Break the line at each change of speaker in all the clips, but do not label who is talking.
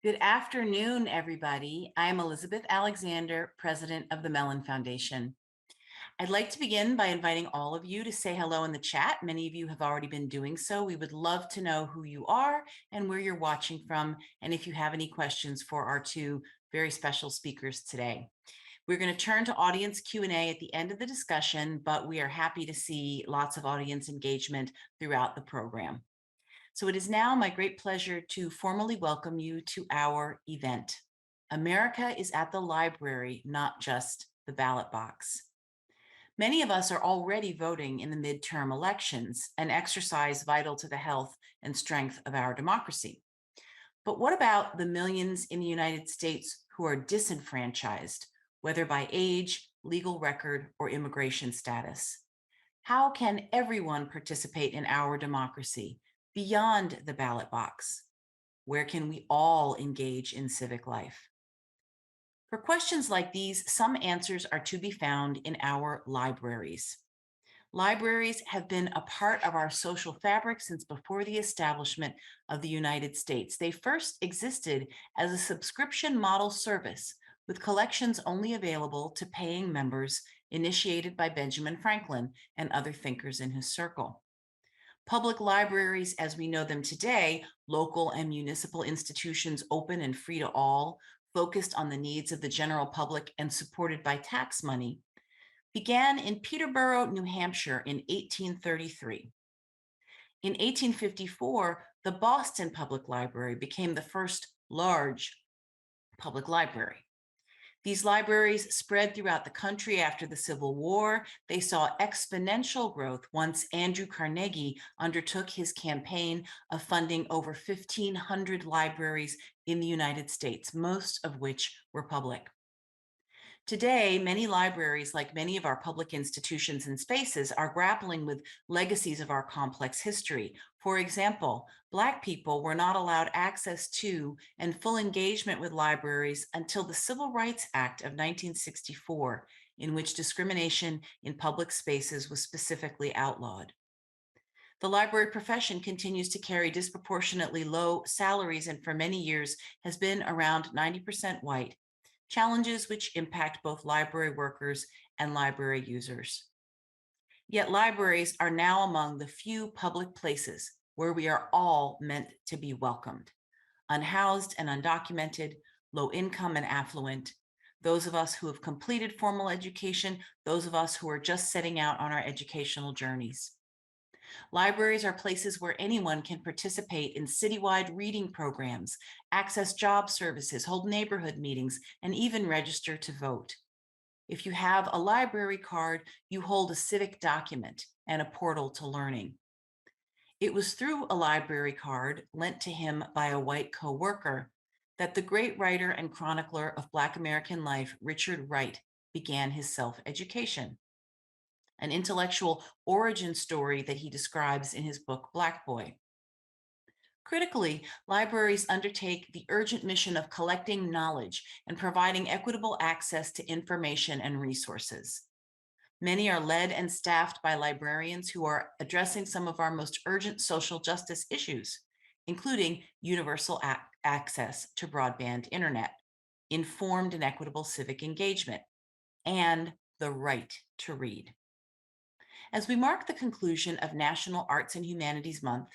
Good afternoon, everybody. I am Elizabeth Alexander, president of the Mellon Foundation. I'd like to begin by inviting all of you to say hello in the chat. Many of you have already been doing so. We would love to know who you are and where you're watching from, and if you have any questions for our two very special speakers today. We're going to turn to audience Q&A at the end of the discussion, but we are happy to see lots of audience engagement throughout the program. So it is now my great pleasure to formally welcome you to our event. America is at the library, not just the ballot box. Many of us are already voting in the midterm elections, an exercise vital to the health and strength of our democracy. But what about the millions in the United States who are disenfranchised, whether by age, legal record, or immigration status? How can everyone participate in our democracy beyond the ballot box? Where can we all engage in civic life? For questions like these, some answers are to be found in our libraries. Libraries have been a part of our social fabric since before the establishment of the United States. They first existed as a subscription model service with collections only available to paying members, initiated by Benjamin Franklin and other thinkers in his circle. Public libraries, as we know them today, local and municipal institutions open and free to all, focused on the needs of the general public and supported by tax money, began in Peterborough, New Hampshire in 1833. In 1854, the Boston Public Library became the first large public library. These libraries spread throughout the country after the Civil War. They saw exponential growth once Andrew Carnegie undertook his campaign of funding over 1,500 libraries in the United States, most of which were public. Today, many libraries, like many of our public institutions and spaces, are grappling with legacies of our complex history. For example, Black people were not allowed access to and full engagement with libraries until the Civil Rights Act of 1964, in which discrimination in public spaces was specifically outlawed. The library profession continues to carry disproportionately low salaries and for many years has been around 90% white, challenges which impact both library workers and library users. Yet libraries are now among the few public places where we are all meant to be welcomed, unhoused and undocumented, low income and affluent, those of us who have completed formal education, those of us who are just setting out on our educational journeys. Libraries are places where anyone can participate in citywide reading programs, access job services, hold neighborhood meetings, and even register to vote. If you have a library card, you hold a civic document and a portal to learning. It was through a library card lent to him by a white co-worker that the great writer and chronicler of Black American life, Richard Wright, began his self-education, an intellectual origin story that he describes in his book, Black Boy. Critically, libraries undertake the urgent mission of collecting knowledge and providing equitable access to information and resources. Many are led and staffed by librarians who are addressing some of our most urgent social justice issues, including universal access to broadband internet, informed and equitable civic engagement, and the right to read. As we mark the conclusion of National Arts and Humanities Month,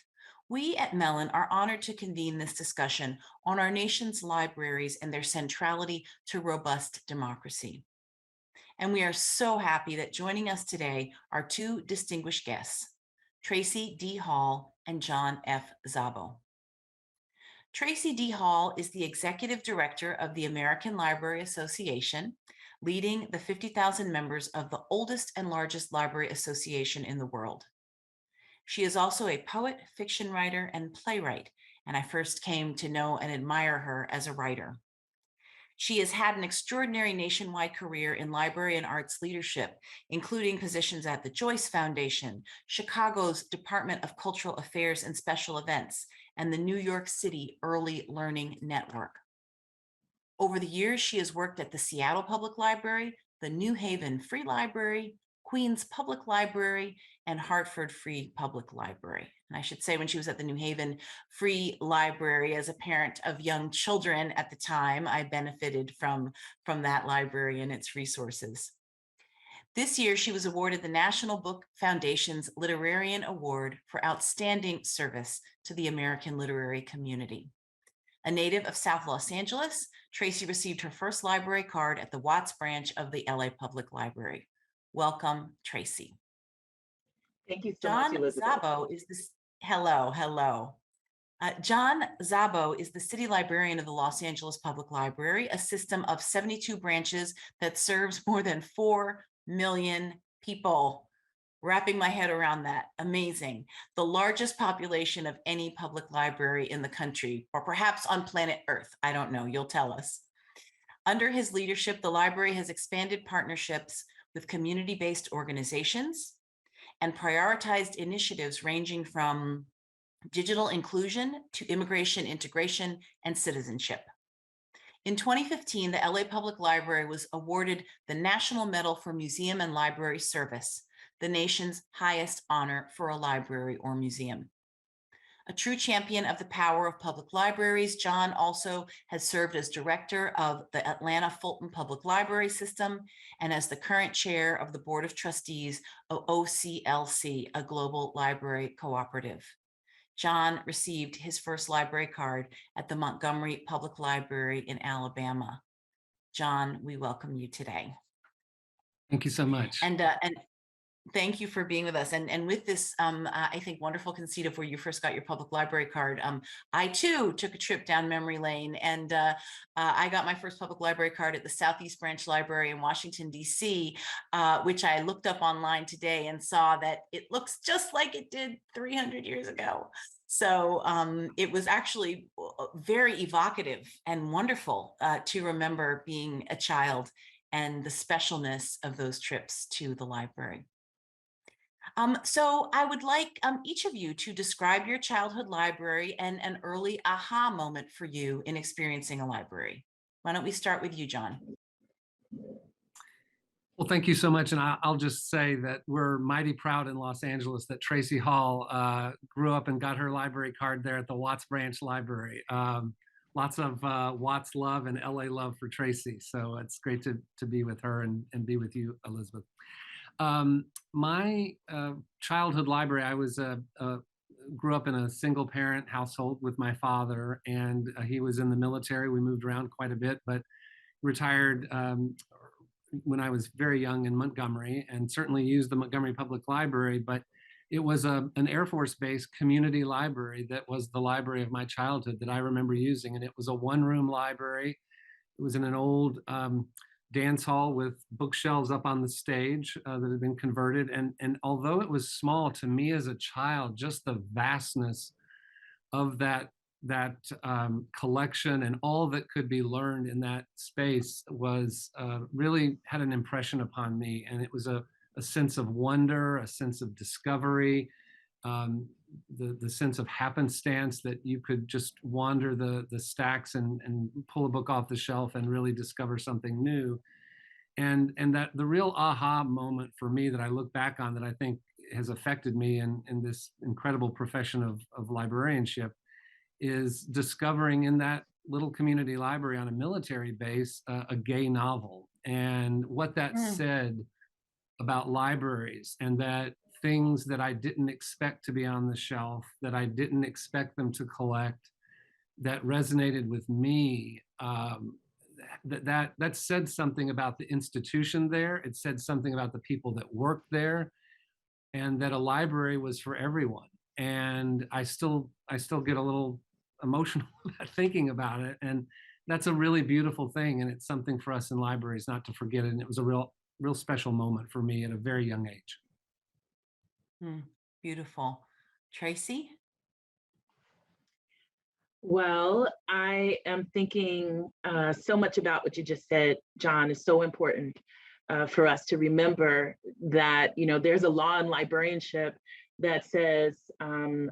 we at Mellon are honored to convene this discussion on our nation's libraries and their centrality to robust democracy. And we are so happy that joining us today are two distinguished guests, Tracie D. Hall and John F. Szabo. Tracie D. Hall is the Executive Director of the American Library Association, leading the 50,000 members of the oldest and largest library association in the world. She is also a poet, fiction writer, and playwright, and I first came to know and admire her as a writer. She has had an extraordinary nationwide career in library and arts leadership, including positions at the Joyce Foundation, Chicago's Department of Cultural Affairs and Special Events, and the New York City Early Learning Network. Over the years, she has worked at the Seattle Public Library, the New Haven Free Library, Queens Public Library, and Hartford Free Public Library. And I should say, when she was at the New Haven Free Library, as a parent of young children at the time, I benefited from that library and its resources. This year, she was awarded the National Book Foundation's Librarian Award for Outstanding Service to the American literary community. A native of South Los Angeles, Tracie received her first library card at the Watts branch of the LA Public Library. Welcome, Tracie.
Thank you so much, Elizabeth.
Szabo is this. Hello. John Szabo is the city librarian of the Los Angeles Public Library, a system of 72 branches that serves more than 4 million people. Wrapping my head around that. Amazing. The largest population of any public library in the country, or perhaps on planet Earth. I don't know. You'll tell us. Under his leadership, the library has expanded partnerships with community-based organizations and prioritized initiatives ranging from digital inclusion to immigration integration and citizenship. In 2015, the LA Public Library was awarded the National Medal for Museum and Library Service, the nation's highest honor for a library or museum. A true champion of the power of public libraries, John also has served as director of the Atlanta Fulton Public Library System and as the current chair of the Board of Trustees of OCLC, a global library cooperative. John received his first library card at the Montgomery Public Library in Alabama. John, we welcome you today.
Thank you so much.
And thank you for being with us. And with this, I think, wonderful conceit of where you first got your public library card, I too took a trip down memory lane, and I got my first public library card at the Southeast Branch Library in Washington, D.C., which I looked up online today and saw that it looks just like it did 300 years ago. So it was actually very evocative and wonderful to remember being a child and the specialness of those trips to the library. So I would like each of you to describe your childhood library and an early aha moment for you in experiencing a library. Why don't we start with you, John?
Well, thank you so much. And I'll just say that we're mighty proud in Los Angeles that Tracie Hall grew up and got her library card there at the Watts Branch Library. Lots of Watts love and LA love for Tracie. So it's great to be with her and be with you, Elizabeth. My childhood library, I was grew up in a single parent household with my father, and he was in the military. We moved around quite a bit, but retired when I was very young in Montgomery, and certainly used the Montgomery Public Library, but it was an Air Force-based community library that was the library of my childhood that I remember using, and it was a one-room library. It was in an old dance hall with bookshelves up on the stage that had been converted. And although it was small, to me as a child, just the vastness of that collection and all that could be learned in that space was really had an impression upon me. And it was a sense of wonder, a sense of discovery, the sense of happenstance that you could just wander the stacks and pull a book off the shelf and really discover something new. And that the real aha moment for me that I look back on that I think has affected me in this incredible profession of librarianship is discovering in that little community library on a military base a gay novel, and what that said about libraries, and that things that I didn't expect to be on the shelf, that I didn't expect them to collect, that resonated with me, that said something about the institution there. It said something about the people that worked there, and that a library was for everyone. And I still get a little emotional thinking about it. And that's a really beautiful thing. And it's something for us in libraries not to forget it. And it was a real special moment for me at a very young age.
Beautiful. Tracie?
Well, I am thinking so much about what you just said, John. Is so important for us to remember that, you know, there's a law in librarianship that says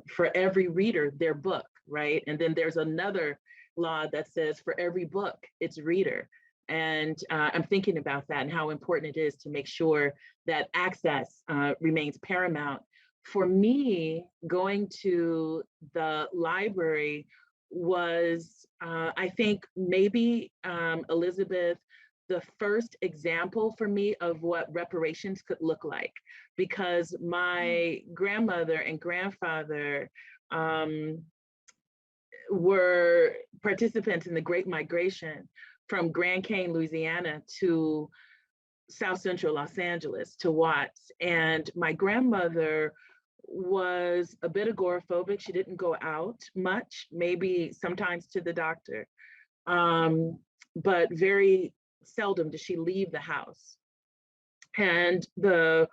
for every reader, their book, right? And then there's another law that says for every book, its reader. And I'm thinking about that and how important it is to make sure that access remains paramount. For me, going to the library was, I think, maybe, Elizabeth, the first example for me of what reparations could look like, because my grandmother and grandfather were participants in the Great Migration from Grand Cane, Louisiana to South Central Los Angeles to Watts. And my grandmother was a bit agoraphobic. She didn't go out much, maybe sometimes to the doctor, but very seldom did she leave the house. And the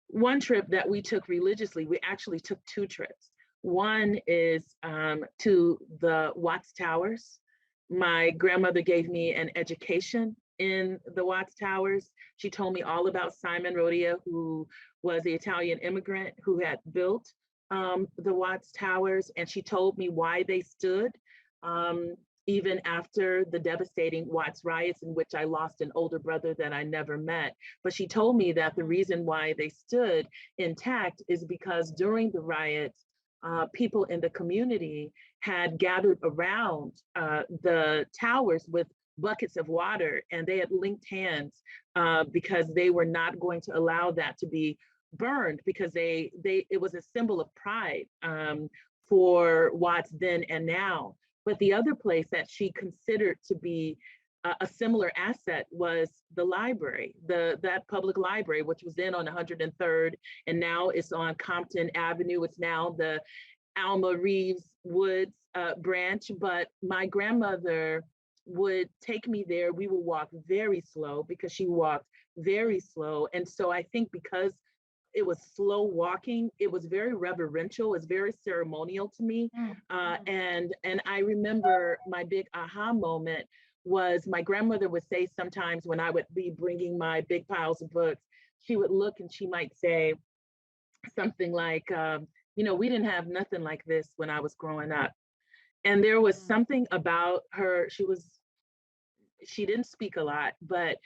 one trip that we took religiously, we actually took two trips. One is to the Watts Towers. My grandmother gave me an education in the Watts Towers. She told me all about Simon Rodia, who was the Italian immigrant who had built the Watts Towers. And she told me why they stood, even after the devastating Watts riots, in which I lost an older brother that I never met. But she told me that the reason why they stood intact is because during the riots, people in the community had gathered around the towers with buckets of water, and they had linked hands because they were not going to allow that to be burned, because it was a symbol of pride for Watts then and now. But the other place that she considered to be a similar asset was the library, that public library, which was then on 103rd, and now it's on Compton Avenue. It's now the Alma Reeves Woods branch. But my grandmother would take me there. We would walk very slow because she walked very slow. And so I think because it was slow walking, it was very reverential, it's very ceremonial to me. And I remember my big aha moment was my grandmother would say sometimes when I would be bringing my big piles of books, she would look and she might say something like, you know, we didn't have nothing like this when I was growing up. And there was something about her, she didn't speak a lot, but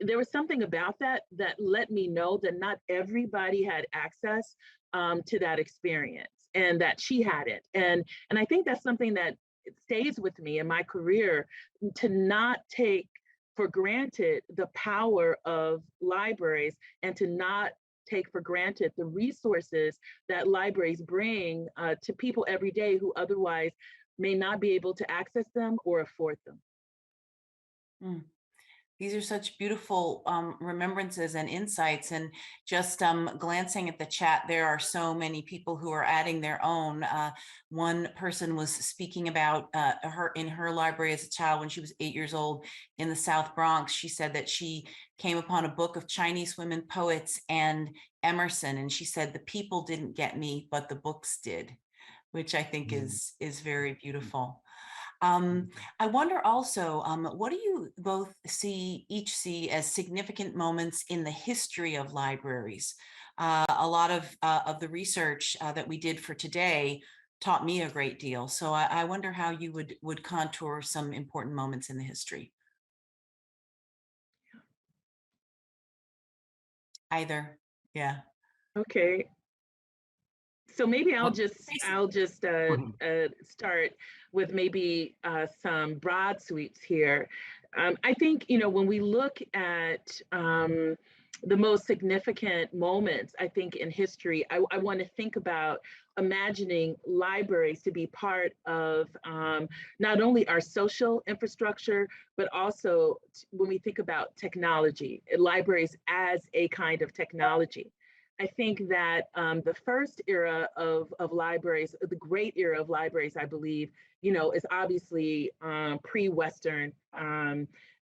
there was something about that that let me know that not everybody had access to that experience, and that she had it. And I think that's something that stays with me in my career, to not take for granted the power of libraries, and to not take for granted the resources that libraries bring to people every day who otherwise may not be able to access them or afford them.
These are such beautiful remembrances and insights. And just glancing at the chat, there are so many people who are adding their own. One person was speaking about her in her library as a child when she was 8 years old in the South Bronx. She said that she came upon a book of Chinese women poets and Emerson, and she said the people didn't get me, but the books did, which I think is very beautiful. I wonder also, what do you both each see as significant moments in the history of libraries? A lot of the research that we did for today taught me a great deal. So I wonder how you would contour some important moments in the history. Either, yeah.
Okay. So maybe I'll
Well,
just start with maybe some broad sweeps here. I think, you know, when we look at the most significant moments, I think in history, I want to think about imagining libraries to be part of not only our social infrastructure, but also when we think about technology, libraries as a kind of technology. I think that the first era of libraries, the great era of libraries, I believe, you know, is obviously pre-Western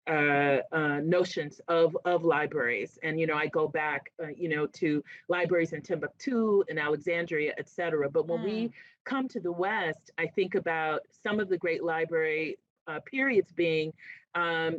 notions of libraries. And, you know, I go back, you know, to libraries in Timbuktu and Alexandria, et cetera. But when we come to the West, I think about some of the great library periods being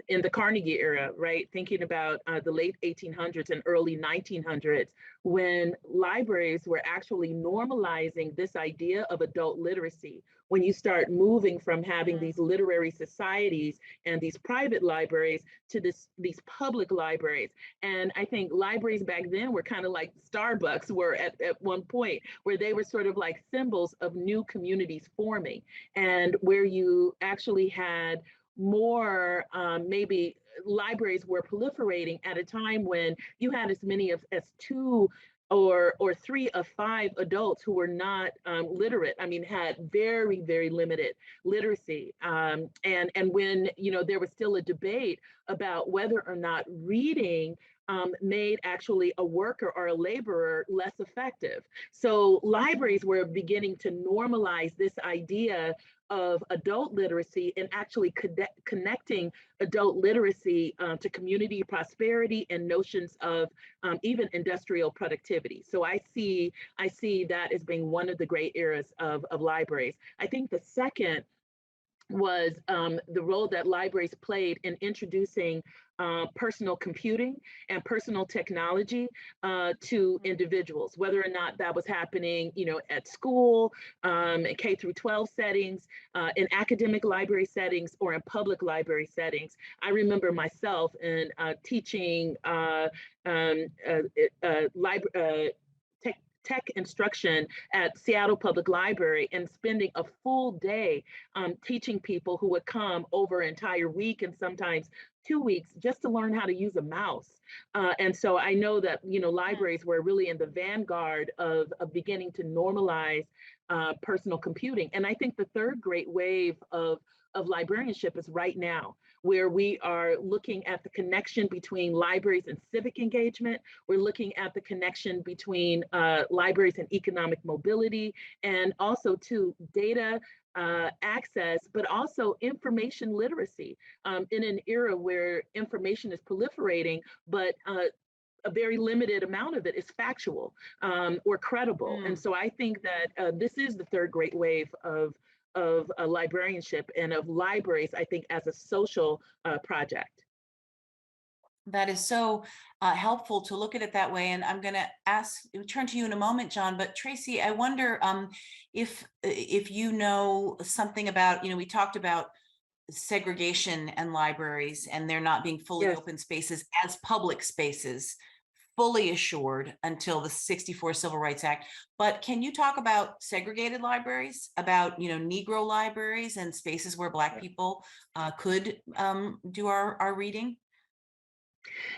in the Carnegie era, right? Thinking about the late 1800s and early 1900s, when libraries were actually normalizing this idea of adult literacy. When you start moving from having these literary societies and these private libraries to these public libraries. And I think libraries back then were kind of like Starbucks were at one point, where they were sort of like symbols of new communities forming, and where you actually had more maybe libraries were proliferating at a time when you had as many as two or three of five adults who were not literate. I mean, had very, very limited literacy. And when, you know, there was still a debate about whether or not reading made actually a worker or a laborer less effective. So libraries were beginning to normalize this idea of adult literacy and actually connecting adult literacy to community prosperity and notions of even industrial productivity. So I see that as being one of the great eras of libraries. I think the second was the role that libraries played in introducing personal computing and personal technology to individuals, whether or not that was happening, you know, at school, in K through 12 settings, in academic library settings, or in public library settings. I remember myself in teaching tech instruction at Seattle Public Library and spending a full day teaching people who would come over an entire week and sometimes 2 weeks just to learn how to use a mouse. And so I know that, you know, libraries were really in the vanguard of beginning to normalize personal computing. And I think the third great wave of librarianship is right now, where we are looking at the connection between libraries and civic engagement. We're looking at the connection between libraries and economic mobility, and also to data access, but also information literacy in an era where information is proliferating, but a very limited amount of it is factual or credible. And so I think that this is the third great wave of librarianship and of libraries, I think, as a social project.
That is so helpful to look at it that way. And I'm going to turn to you in a moment, John. But Tracie, I wonder if you know something about, you know, we talked about segregation and libraries and there not being fully
Yes.
open spaces as public spaces, fully assured until the 64 Civil Rights Act. But can you talk about segregated libraries, about, you know, Negro libraries and spaces where Black people could do our reading?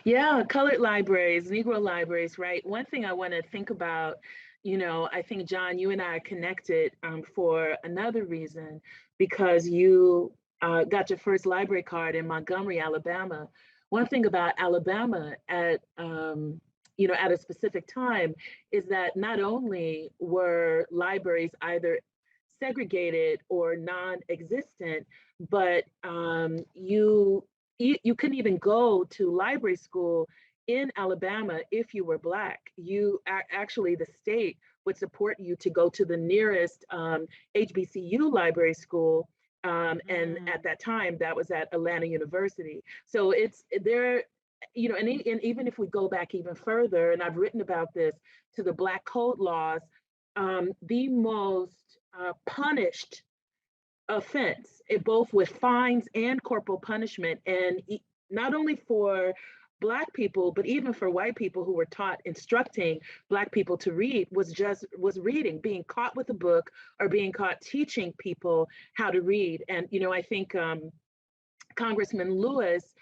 Yeah, colored libraries, Negro libraries, right? One thing I want to think about, you know, I think, John, you and I are connected for another reason, because you got your first library card in Montgomery, Alabama. One thing about Alabama at, you know, at a specific time is that not only were libraries either segregated or non-existent, but you couldn't even go to library school in Alabama if you were Black. Actually, the state would support you to go to the nearest HBCU library school. And at that time, that was at Atlanta University. So it's there, you know, and even if we go back even further, and I've written about this, to the Black Code laws, the most punished offense, both with fines and corporal punishment, and not only for Black people, but even for white people who were taught, instructing Black people to read, was reading, being caught with a book or being caught teaching people how to read. And, you know, I think Congressman Lewis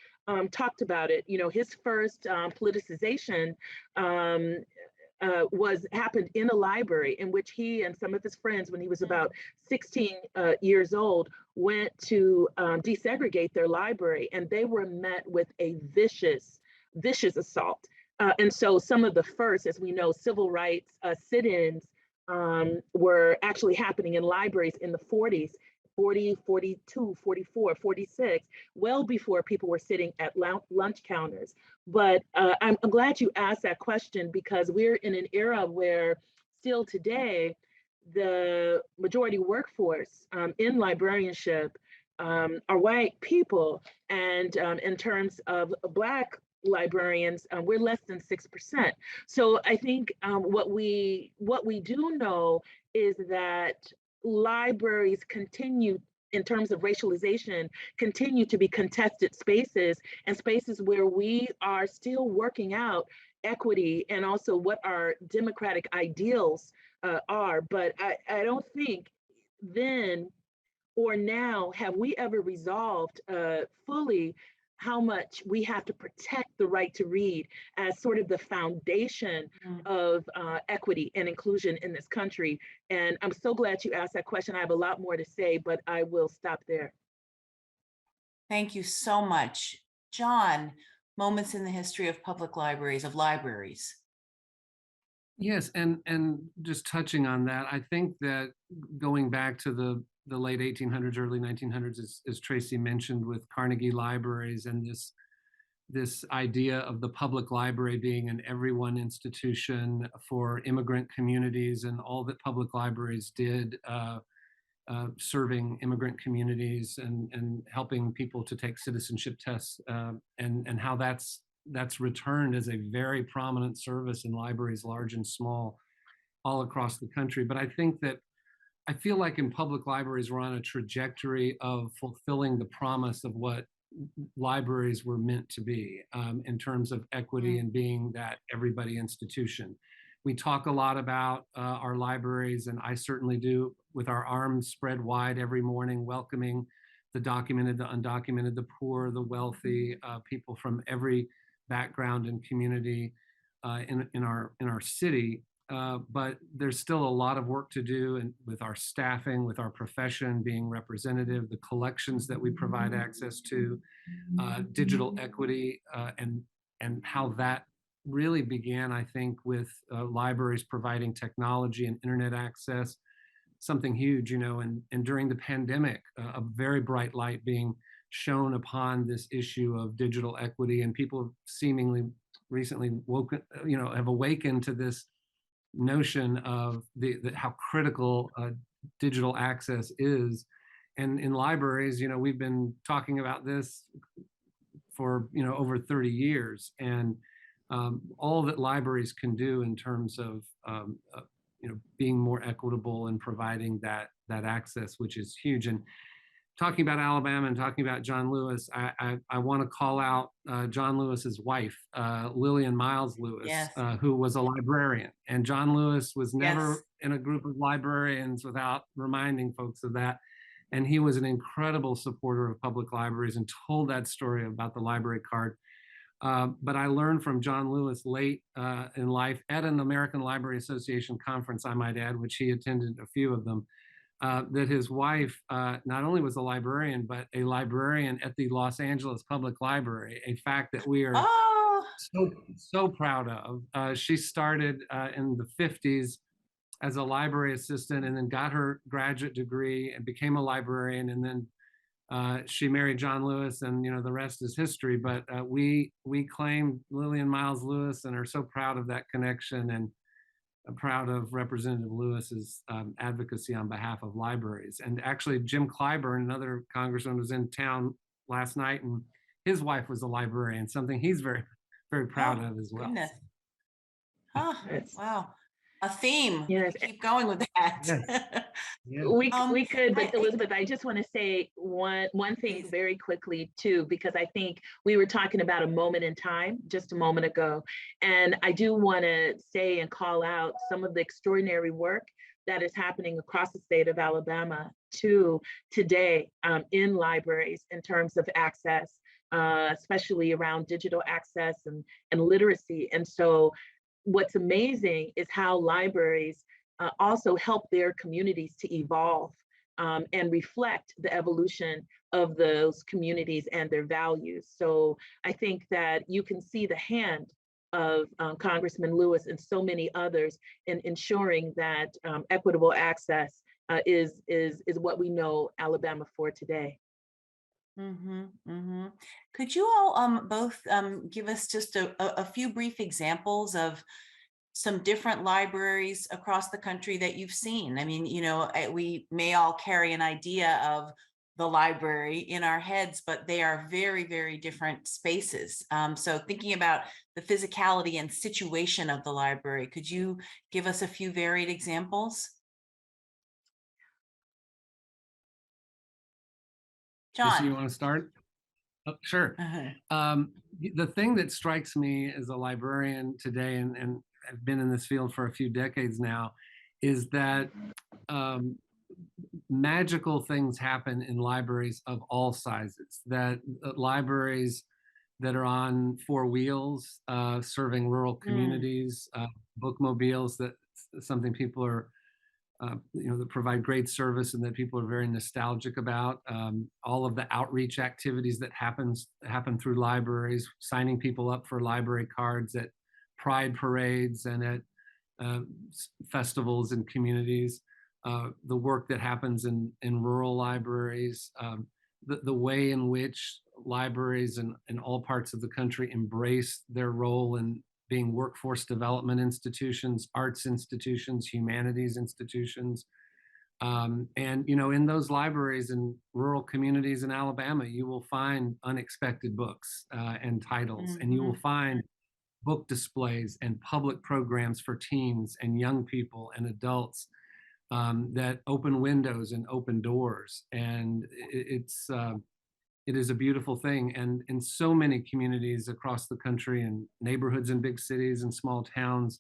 talked about it. You know, his first politicization happened in a library, in which he and some of his friends, when he was about 16 years old, went to desegregate their library, and they were met with a vicious assault. And so some of the first, as we know, civil rights sit-ins were actually happening in libraries in the 40s, 40, 42, 44, 46, well before people were sitting at lunch counters. But I'm glad you asked that question, because we're in an era where still today, the majority workforce in librarianship are white people. And in terms of Black librarians, we're less than 6%. So I think what we do know is that libraries continue, in terms of racialization, continue to be contested spaces, and spaces where we are still working out equity and also what our democratic ideals are. But I don't think then or now have we ever resolved fully how much we have to protect the right to read as sort of the foundation of equity and inclusion in this country. And I'm so glad you asked that question. I have a lot more to say, but I will stop there.
Thank you so much. John, moments in the history of public libraries, of libraries.
Yes, and just touching on that, I think that going back to the late 1800s, early 1900s, as Tracie mentioned, with Carnegie libraries and this idea of the public library being an everyone institution for immigrant communities, and all that public libraries did, serving immigrant communities and helping people to take citizenship tests, and how that's returned as a very prominent service in libraries large and small all across the country. But I think that I feel like in public libraries, we're on a trajectory of fulfilling the promise of what libraries were meant to be, in terms of equity and being that everybody institution. We talk a lot about our libraries, and I certainly do, with our arms spread wide every morning, welcoming the documented, the undocumented, the poor, the wealthy, people from every background and community in our city. But there's still a lot of work to do, and with our staffing, with our profession being representative, the collections that we provide access to, digital equity, and how that really began, I think, with libraries providing technology and internet access, something huge, and during the pandemic, a very bright light being shown upon this issue of digital equity, and people seemingly recently have awakened to this notion of how critical digital access is. And in libraries, we've been talking about this for over 30 years, and all that libraries can do in terms of being more equitable and providing that access, which is huge. And talking about Alabama and talking about John Lewis, I want to call out John Lewis's wife, Lillian Miles Lewis,
Yes.
who was a librarian. And John Lewis was never
Yes.
in a group of librarians without reminding folks of that. And he was an incredible supporter of public libraries and told that story about the library card. But I learned from John Lewis late in life at an American Library Association conference, I might add, which he attended a few of them, that his wife not only was a librarian, but a librarian at the Los Angeles Public Library, a fact that we are so proud of. She started in the 50s as a library assistant, and then got her graduate degree and became a librarian, and then she married John Lewis, and the rest is history. But we claim Lillian Miles Lewis and are so proud of that connection, and proud of Representative Lewis's advocacy on behalf of libraries. And actually, Jim Clyburn, another congressman, was in town last night, and his wife was a librarian, something he's very, very proud of as well.
Goodness. Wow. A theme.
Yes.
Keep going with that.
Yes. Yeah.
We could, but Elizabeth, I just want to say one thing
Please.
very quickly too, because I think we were talking about a moment in time just a moment ago. And I do want to say and call out some of the extraordinary work that is happening across the state of Alabama today in libraries in terms of access, especially around digital access and literacy. And so what's amazing is how libraries also help their communities to evolve and reflect the evolution of those communities and their values. So I think that you can see the hand of Congressman Lewis and so many others in ensuring that equitable access is what we know Alabama for today.
Could you all both give us just a few brief examples of some different libraries across the country that you've seen? I mean, we may all carry an idea of the library in our heads, but they are very, very different spaces. So thinking about the physicality and situation of the library, could you give us a few varied examples?
Tracie, you
John.
want to start? Oh, sure. The thing that strikes me as a librarian today, and I've been in this field for a few decades now, is that um, magical things happen in libraries of all sizes. That libraries that are on four wheels, serving rural communities, bookmobiles, that's something people are that provide great service and that people are very nostalgic about. All of the outreach activities that happen through libraries, signing people up for library cards at pride parades and at uh, festivals and communities. The work that happens in rural libraries, the way in which libraries in all parts of the country embrace their role in being workforce development institutions, arts institutions, humanities institutions. And in those libraries in rural communities in Alabama, you will find unexpected books and titles, and you will find book displays and public programs for teens and young people and adults that open windows and open doors. And it is a beautiful thing. And in so many communities across the country and neighborhoods in big cities and small towns,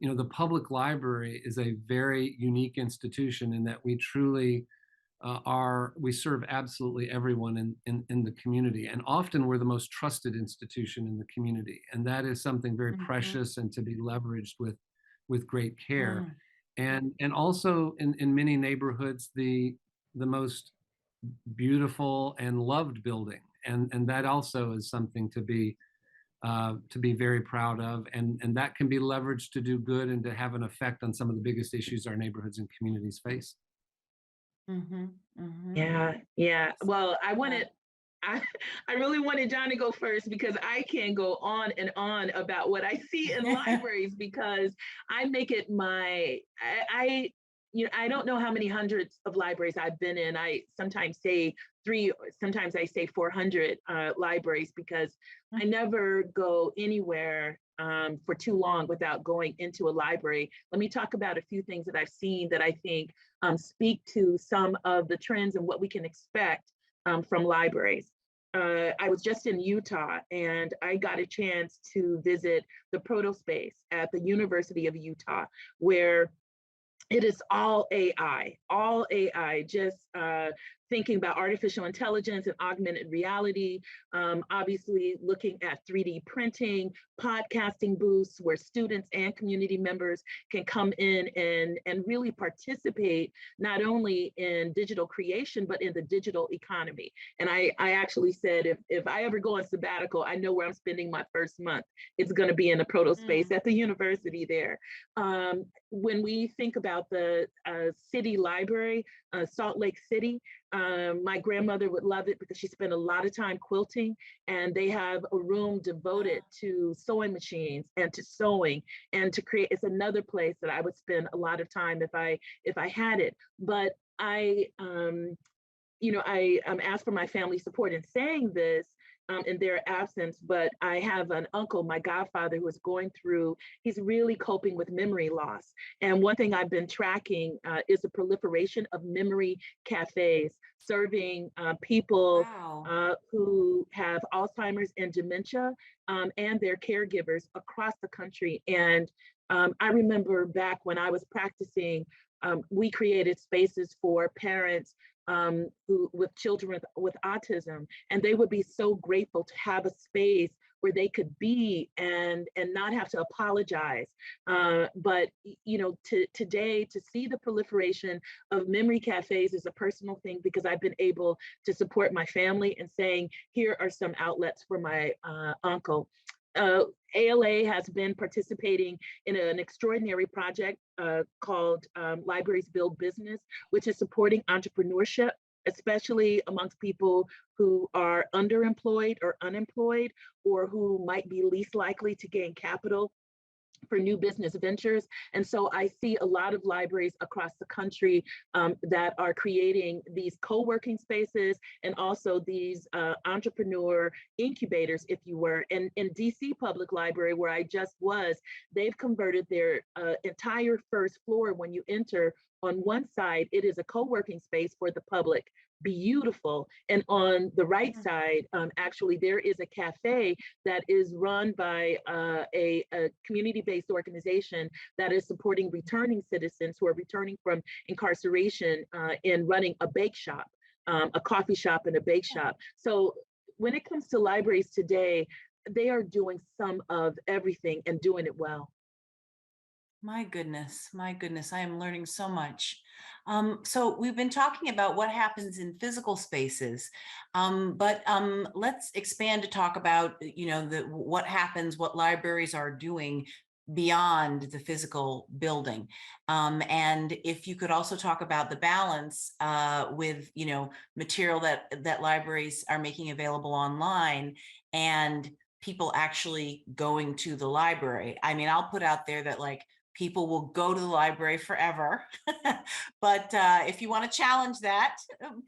the public library is a very unique institution in that we truly we serve absolutely everyone in the community. And often we're the most trusted institution in the community. And that is something very precious and to be leveraged with great care. And also in many neighborhoods, the most beautiful and loved building. And that also is something to be very proud of. And that can be leveraged to do good and to have an effect on some of the biggest issues our neighborhoods and communities face.
Yeah. Well, I, I really wanted John to go first because I can go on and on about what I see in libraries because I make it I don't know how many hundreds of libraries I've been in. I sometimes say 3, sometimes I say 400 libraries because I never go anywhere for too long without going into a library. Let me talk about a few things that I've seen that I think speak to some of the trends and what we can expect from libraries. I was just in Utah and I got a chance to visit the proto space at the University of Utah, where it is all AI, just thinking about artificial intelligence and augmented reality, obviously looking at 3D printing, podcasting booths where students and community members can come in and really participate not only in digital creation, but in the digital economy. And I actually said, if I ever go on sabbatical, I know where I'm spending my first month. It's going to be in the proto space at the university there. When we think about the city library, Salt Lake City, my grandmother would love it because she spent a lot of time quilting, and they have a room devoted to sewing machines and to sewing and to create. It's another place that I would spend a lot of time if I had it. But I asked for my family support in saying this in their absence, but I have an uncle, my godfather, who is going through, he's really coping with memory loss. And one thing I've been tracking is the proliferation of memory cafes, serving people who have Alzheimer's and dementia and their caregivers across the country. And I remember back when I was practicing, we created spaces for parents who with children with autism, and they would be so grateful to have a space where they could be and not have to apologize. But today to see the proliferation of memory cafes is a personal thing because I've been able to support my family and saying, here are some outlets for my uncle. ALA has been participating in an extraordinary project called Libraries Build Business, which is supporting entrepreneurship, especially amongst people who are underemployed or unemployed, or who might be least likely to gain capital for new business ventures. And so I see a lot of libraries across the country that are creating these co-working spaces and also these entrepreneur incubators, if you were. And in DC Public Library, where I just was, they've converted their entire first floor. When you enter, on one side, it is a co-working space for the public, beautiful. And on the right side, actually, there is a cafe that is run by a community-based organization that is supporting returning citizens who are returning from incarceration in running a bake shop, a coffee shop and a bake shop. So when it comes to libraries today, they are doing some of everything and doing it well.
My goodness, I am learning so much. So we've been talking about what happens in physical spaces, but let's expand to talk about, what happens, what libraries are doing beyond the physical building. And if you could also talk about the balance with, material that libraries are making available online and people actually going to the library. I mean, I'll put out there that like, people will go to the library forever. But if you want to challenge that,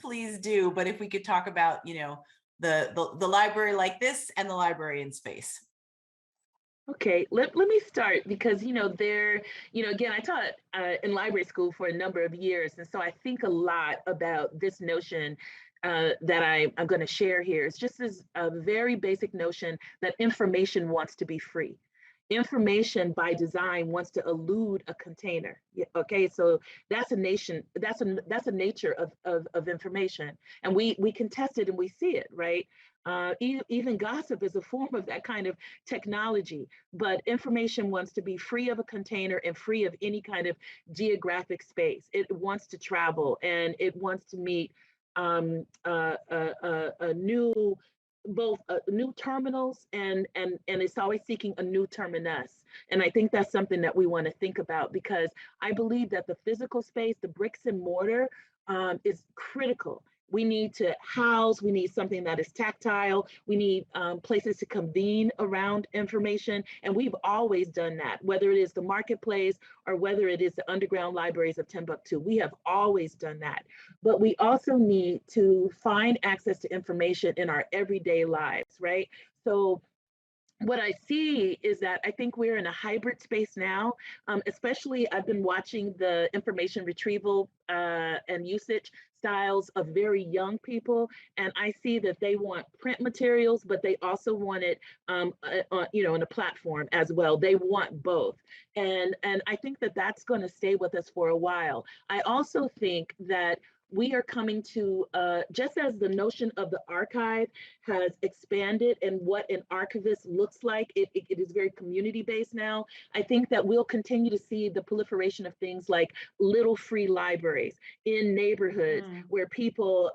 please do. But if we could talk about, the library like this and the library in space.
Okay, let me start because, again, I taught in library school for a number of years. And so I think a lot about this notion that I'm going to share here. It's just this very basic notion that information wants to be free. Information by design wants to elude a container. Okay, so that's a nature of information, and we can test it and we see it, right? Even gossip is a form of that kind of technology, but information wants to be free of a container and free of any kind of geographic space. It wants to travel and it wants to meet a new new terminals and it's always seeking a new terminus. And I think that's something that we want to think about because I believe that the physical space, the bricks and mortar, is critical. We need to house, we need something that is tactile, we need places to convene around information. And we've always done that, whether it is the marketplace or whether it is the underground libraries of Timbuktu. We have always done that. But we also need to find access to information in our everyday lives, right? So what I see is that I think we're in a hybrid space now, especially I've been watching the information retrieval and usage styles of very young people. And I see that they want print materials, but they also want it, on a platform as well. They want both. And I think that that's going to stay with us for a while. I also think that we are coming to, just as the notion of the archive has expanded and what an archivist looks like, it is very community-based now. I think that we'll continue to see the proliferation of things like little free libraries in neighborhoods where people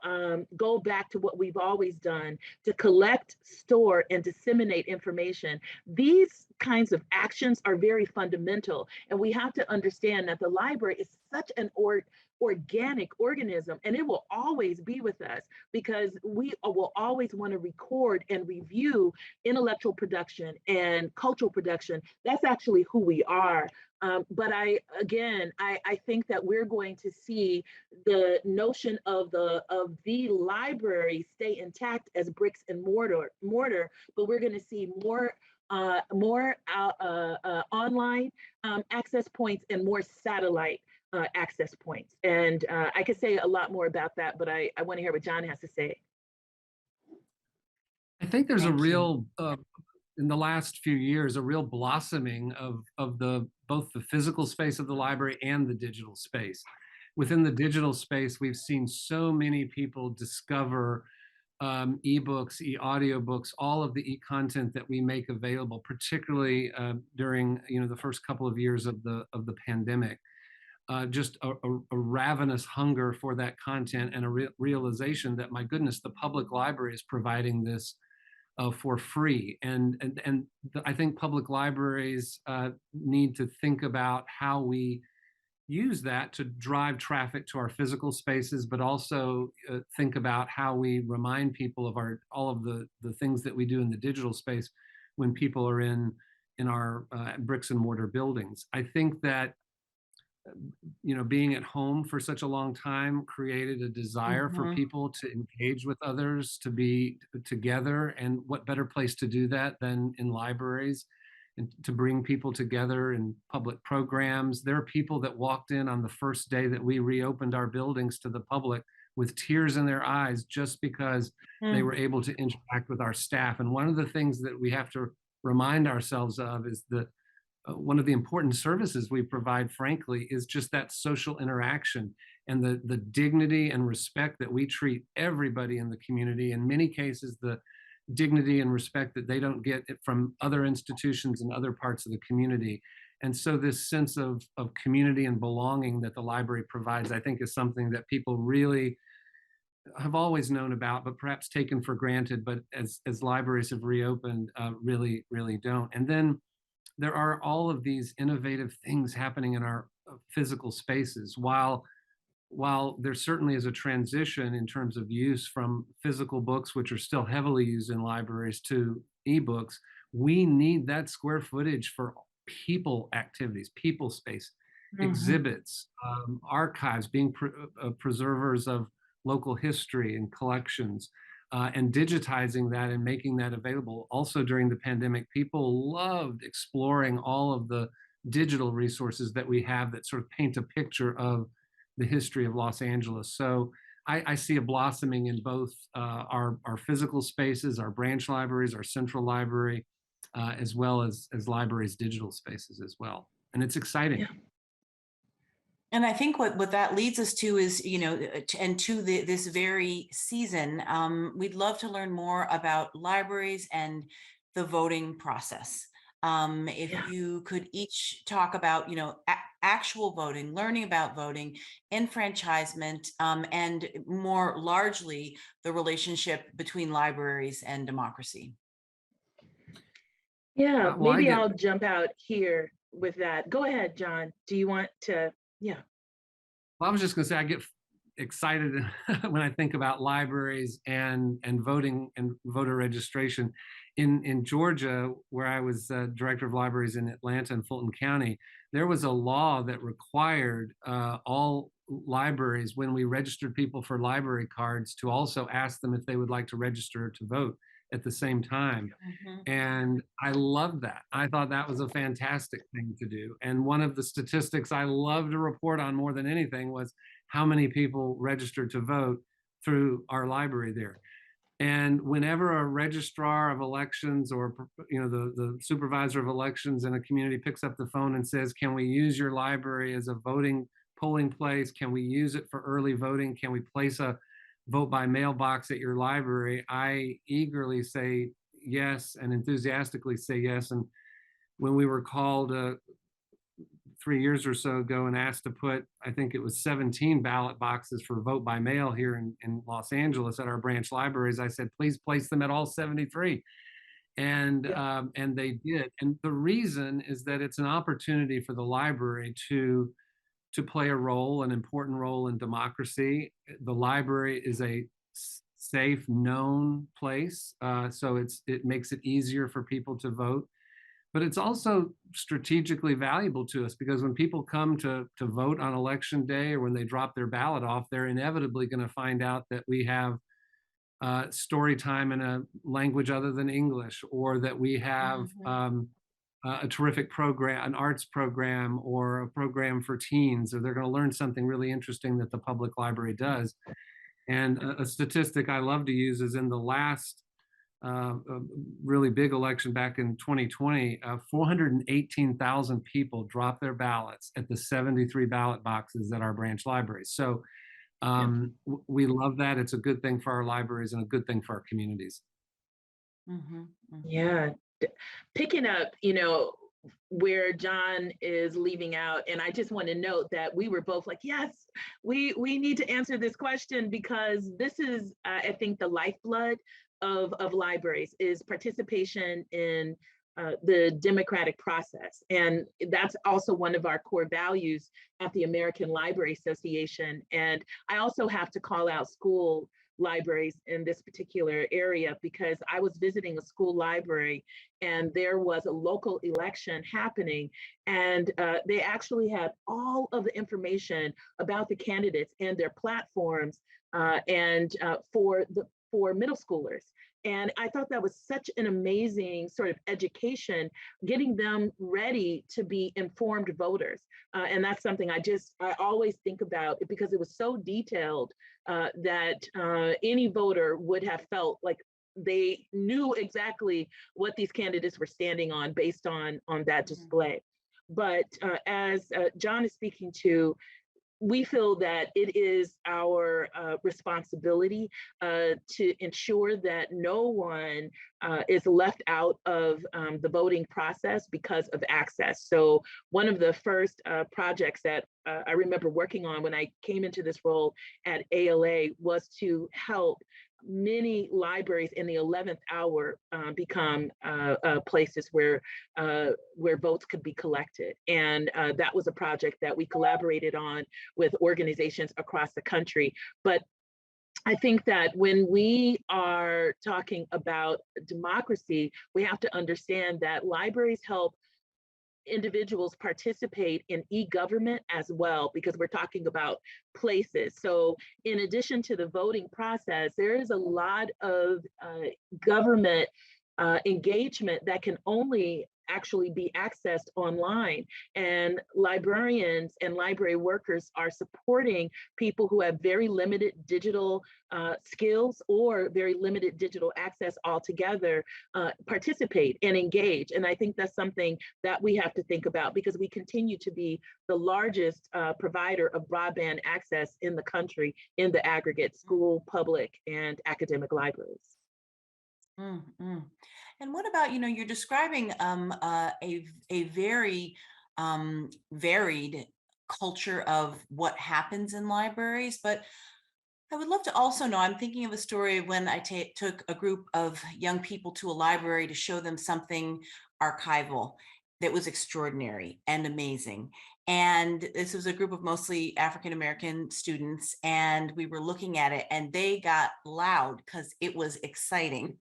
go back to what we've always done to collect, store, and disseminate information. These kinds of actions are very fundamental, and we have to understand that the library is such an organic organism, and it will always be with us because we will always want to record and review intellectual production and cultural production. That's actually who we are. But I think that we're going to see the notion of the library stay intact as bricks and mortar, but we're going to see more online access points and more satellite access points. And I could say a lot more about that, but I want to hear what John has to say.
I think there's
Thank
a
you.
real, in the last few years, a real blossoming of both the physical space of the library and the digital space. Within the digital space, we've seen so many people discover ebooks, e-audiobooks, all of the e-content that we make available, particularly during the first couple of years of the pandemic. Just a ravenous hunger for that content and a realization that, my goodness, the public library is providing this for free. And I think public libraries need to think about how we use that to drive traffic to our physical spaces, but also think about how we remind people of all of the things that we do in the digital space when people are in in our bricks and mortar buildings. I think that being at home for such a long time created a desire for
Mhm.
people to engage with others, to be together. And what better place to do that than in libraries, and to bring people together in public programs. There are people that walked in on the first day that we reopened our buildings to the public with tears in their eyes just because they
Mm.
were able to interact with our staff. And one of the things that we have to remind ourselves of is that one of the important services we provide, frankly, is just that social interaction and the dignity and respect that we treat everybody in the community. In many cases, the dignity and respect that they don't get from other institutions in other parts of the community. And so this sense of community and belonging that the library provides, I think, is something that people really have always known about, but perhaps taken for granted. But as libraries have reopened, really don't. And then there are all of these innovative things happening in our physical spaces. While there certainly is a transition in terms of use from physical books, which are still heavily used in libraries, to ebooks, we need that square footage for people activities, people space,
Mhm.
exhibits, archives, being preservers of local history and collections, and digitizing that and making that available. Also during the pandemic, people loved exploring all of the digital resources that we have that sort of paint a picture of the history of Los Angeles. So I see a blossoming in both our physical spaces, our branch libraries, our central library, as well as libraries' digital spaces as well. And it's exciting.
Yeah.
And I think what that leads us to is, and to this very season, we'd love to learn more about libraries and the voting process. If
Yeah.
you could each talk about, actual voting, learning about voting, enfranchisement, and more largely the relationship between libraries and democracy.
Yeah,
Well, I
maybe
get
I'll jump out here with that. Go ahead, John. Do you want to? Yeah.
Well, I was just going to say I get excited when I think about libraries and voting and voter registration. In Georgia, where I was director of libraries in Atlanta and Fulton County, there was a law that required all libraries, when we registered people for library cards, to also ask them if they would like to register to vote at the same time.
Mhm.
And I loved that. I thought that was a fantastic thing to do. And one of the statistics I love to report on more than anything was how many people registered to vote through our library there. And whenever a registrar of elections or the supervisor of elections in a community picks up the phone and says, "Can we use your library as a voting polling place? Can we use it for early voting? Can we place a vote by mail box at your library?" I eagerly say yes and enthusiastically say yes. And when we were called 3 years or so ago and asked to put, I think it was 17 ballot boxes for vote by mail here in Los Angeles at our branch libraries, I said, please place them at all 73.
Yeah.
And they did. And the reason is that it's an opportunity for the library to play a role, an important role in democracy. The library is a safe, known place, so it makes it easier for people to vote. But it's also strategically valuable to us because when people come to vote on election day, or when they drop their ballot off, they're inevitably going to find out that we have story time in a language other than English, or that we have
Mhm.
a terrific program, an arts program, or a program for teens, or they're going to learn something really interesting that the public library does. And a statistic I love to use is in the last really big election back in 2020, 418,000 people dropped their ballots at the 73 ballot boxes at our branch libraries. So
Yeah.
we love that. It's a good thing for our libraries and a good thing for our communities.
Mhm. Mhm.
Yeah. Picking up, where John is leaving out, and I just want to note that we were both like, yes, we need to answer this question, because this is, I think, the lifeblood of libraries is participation in the democratic process. And that's also one of our core values at the American Library Association. And I also have to call out school libraries in this particular area because I was visiting a school library and there was a local election happening, and they actually had all of the information about the candidates and their platforms and for middle schoolers. And I thought that was such an amazing sort of education, getting them ready to be informed voters. And that's something I always think about because it was so detailed that any voter would have felt like they knew exactly what these candidates were standing on based on that display. But as John is speaking to, we feel that it is our responsibility to ensure that no one is left out of the voting process because of access. So one of the first projects that I remember working on when I came into this role at ALA was to help many libraries in the 11th hour become places where votes could be collected. And that was a project that we collaborated on with organizations across the country. But I think that when we are talking about democracy, we have to understand that libraries help individuals participate in e-government as well, because we're talking about places. So in addition to the voting process, there is a lot of government engagement that can only actually be accessed online. And librarians and library workers are supporting people who have very limited digital skills or very limited digital access altogether, participate and engage. And I think that's something that we have to think about because we continue to be the largest provider of broadband access in the country in the aggregate, school, public, and academic libraries.
And what about, you're describing a very varied culture of what happens in libraries, but I would love to also know, I'm thinking of a story when I took a group of young people to a library to show them something archival that was extraordinary and amazing. And this was a group of mostly African-American students, and we were looking at it and they got loud because it was exciting.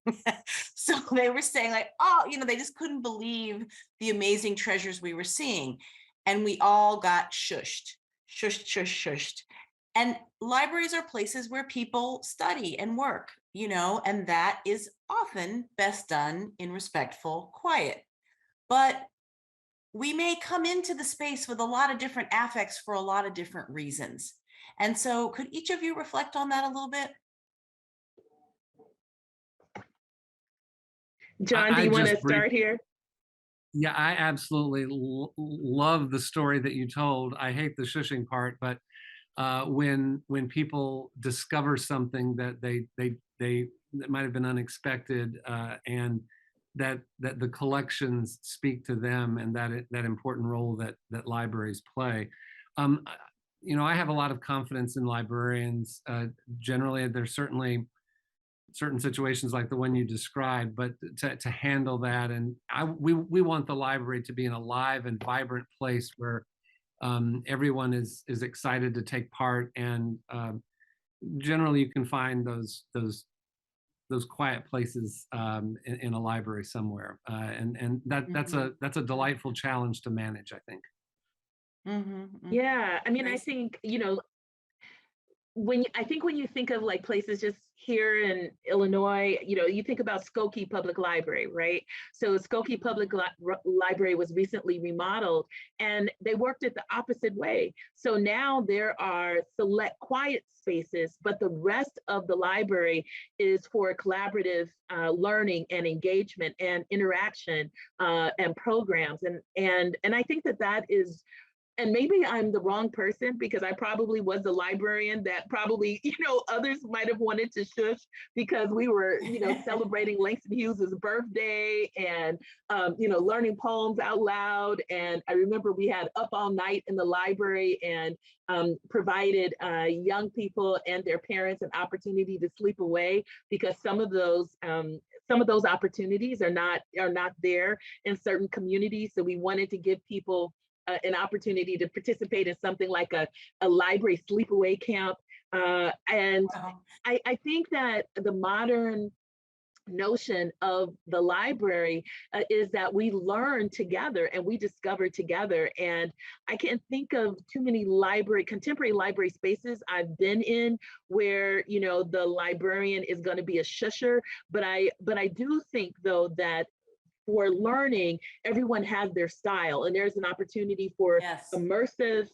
So they were saying like, oh, they just couldn't believe the amazing treasures we were seeing. And we all got shushed, shushed, shushed, shushed. And libraries are places where people study and work, and that is often best done in respectful quiet. But we may come into the space with a lot of different affects for a lot of different reasons. And so could each of you reflect on that a little bit?
John, do you want to start here?
Yeah, I absolutely love the story that you told. I hate the shushing part, but when people discover something that that might have been unexpected, and that the collections speak to them, and that important role that libraries play. I have a lot of confidence in librarians. Generally, there's certainly certain situations like the one you described, but to handle that, and we want the library to be an alive and vibrant place where everyone is excited to take part, and generally you can find those quiet places in a library somewhere, and that's a delightful challenge to manage, I think.
Yeah, I mean, I think when you think of like places just here in Illinois, you think about Skokie Public Library, right? So Skokie Public Library was recently remodeled and they worked it the opposite way. So now there are select quiet spaces, but the rest of the library is for collaborative learning and engagement and interaction and programs. And I think that is, and maybe I'm the wrong person because I probably was the librarian that probably, others might have wanted to shush because we were, celebrating Langston Hughes's birthday and, learning poems out loud. And I remember we had Up All Night in the library and provided young people and their parents an opportunity to sleep away because some of those opportunities are not there in certain communities. So we wanted to give people an opportunity to participate in something like a library sleepaway camp And
Wow.
I think that the modern notion of the library is that we learn together and we discover together. And I can't think of too many contemporary library spaces I've been in where, you know, the librarian is going to be a shusher. But I do think though that for learning, everyone has their style, and there's an opportunity for
Yes.
immersive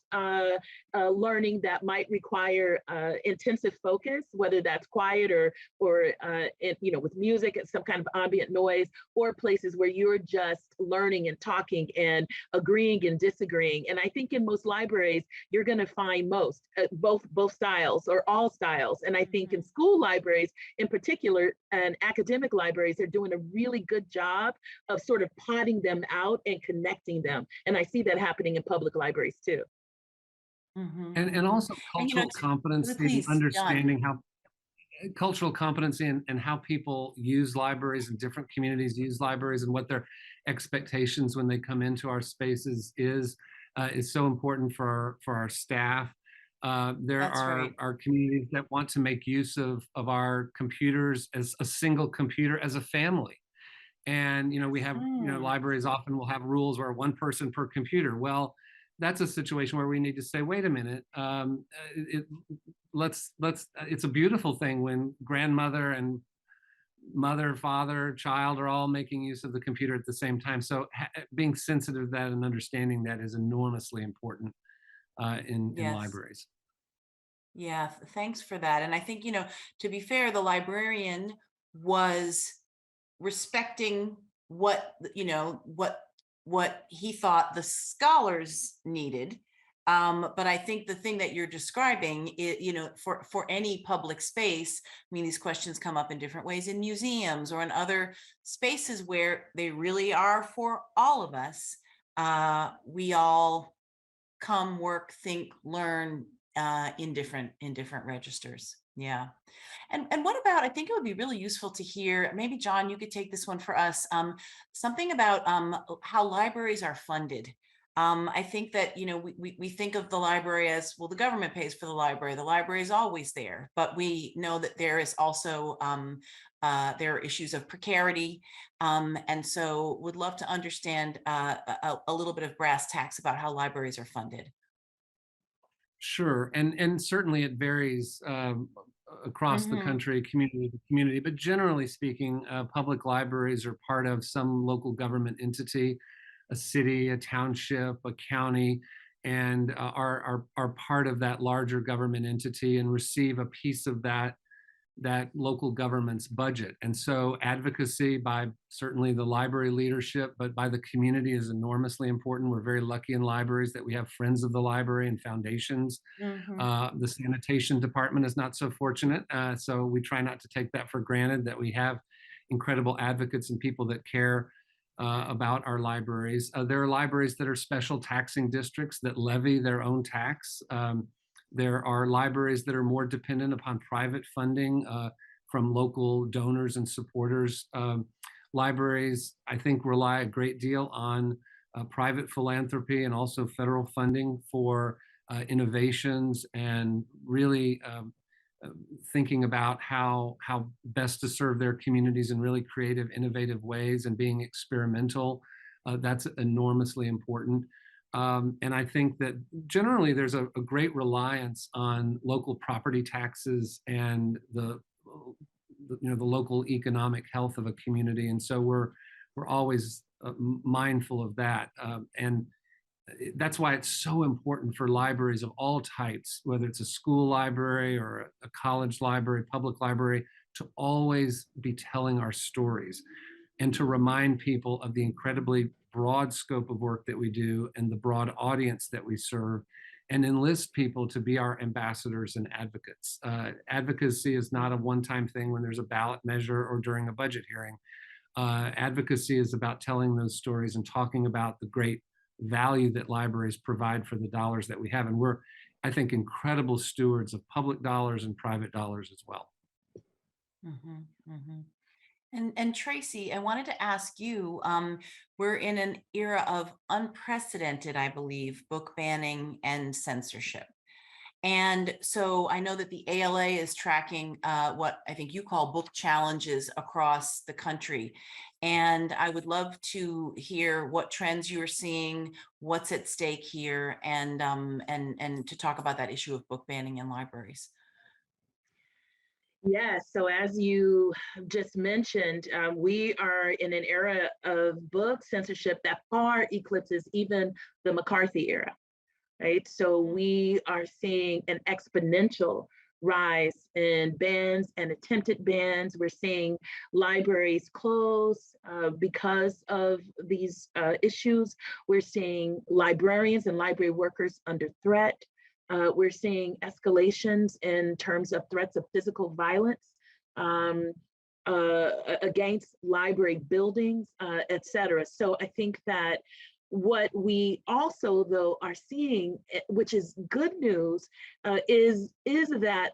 learning that might require intensive focus, whether that's quiet you know, with music and some kind of ambient noise, or places where you're just learning and talking and agreeing and disagreeing. And I think in most libraries, you're going to find both styles or all styles. And I think in
Mhm.
school libraries, in particular, and academic libraries, are doing a really good job of sort of potting them out and connecting them. And I see that happening in public libraries too.
Mhm.
And
Mhm.
also
And
cultural competency and
please, John.
understanding how cultural competency and how people use libraries and different communities use libraries and what their expectations when they come into our spaces is so important for our staff. There
That's right.
are communities that want to make use of our computers as a single computer as a family. And we have,
Mm.
libraries often will have rules where one person per computer. Well, that's a situation where we need to say, wait a minute, it's a beautiful thing when grandmother and mother, father, child are all making use of the computer at the same time. So being sensitive to that and understanding that is enormously important in
Yes.
libraries.
Yeah. Thanks for that. And I think, to be fair, the librarian was respecting what he thought the scholars needed. But I think the thing that you're describing is, for any public space, I mean, these questions come up in different ways in museums or in other spaces where they really are for all of us. We all come, work, think, learn in different registers. Yeah. And what about, I think it would be really useful to hear, maybe John, you could take this one for us, something about how libraries are funded. I think that, we think of the library as, well, the government pays for the library is always there, but we know that there is also, there are issues of precarity. And so would love to understand a little bit of brass tacks about how libraries are funded.
Sure, and certainly it varies across the
Hmm.
country, community to community. But generally speaking, public libraries are part of some local government entity, a city, a township, a county, and are part of that larger government entity and receive a piece of that local government's budget. And so advocacy by certainly the library leadership, but by the community is enormously important. We're very lucky in libraries that we have friends of the library and foundations.
Hmm.
The sanitation department is not so fortunate. So we try not to take that for granted that we have incredible advocates and people that care about our libraries. There are libraries that are special taxing districts that levy their own tax. There are libraries that are more dependent upon private funding from local donors and supporters. Libraries, I think, rely a great deal on private philanthropy and also federal funding for innovations and really thinking about how best to serve their communities in really creative, innovative ways and being experimental. That's enormously important. And I think that generally there's a great reliance on local property taxes and the local economic health of a community. And so we're always mindful of that. And that's why it's so important for libraries of all types, whether it's a school library or a college library, public library, to always be telling our stories and to remind people of the incredibly broad scope of work that we do and the broad audience that we serve, and enlist people to be our ambassadors and advocates. Advocacy is not a one-time thing when there's a ballot measure or during a budget hearing. Advocacy is about telling those stories and talking about the great value that libraries provide for the dollars that we have. And we're, I think, incredible stewards of public dollars and private dollars as well.
Hmm. Hmm. And Tracie, I wanted to ask you, we're in an era of unprecedented, I believe, book banning and censorship. And so I know that the ALA is tracking what I think you call book challenges across the country. And I would love to hear what trends you are seeing, what's at stake here, and to talk about that issue of book banning in libraries.
Yes, so as you just mentioned, we are in an era of book censorship that far eclipses even the McCarthy era, right? So we are seeing an exponential rise in bans and attempted bans. We're seeing libraries close because of these issues. We're seeing librarians and library workers under threat. We're seeing escalations in terms of threats of physical violence um, against library buildings, et cetera. So I think that what we also, though, are seeing, which is good news, is that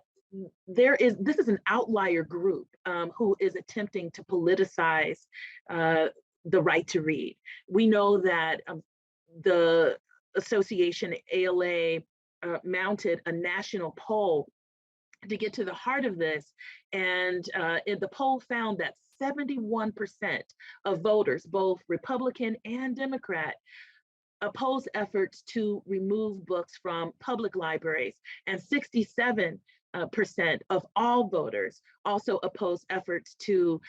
this is an outlier group who is attempting to politicize the right to read. We know that the association ALA mounted a national poll to get to the heart of this, and the poll found that 71% of voters, both Republican and Democrat, oppose efforts to remove books from public libraries, and 67% of all voters also oppose efforts to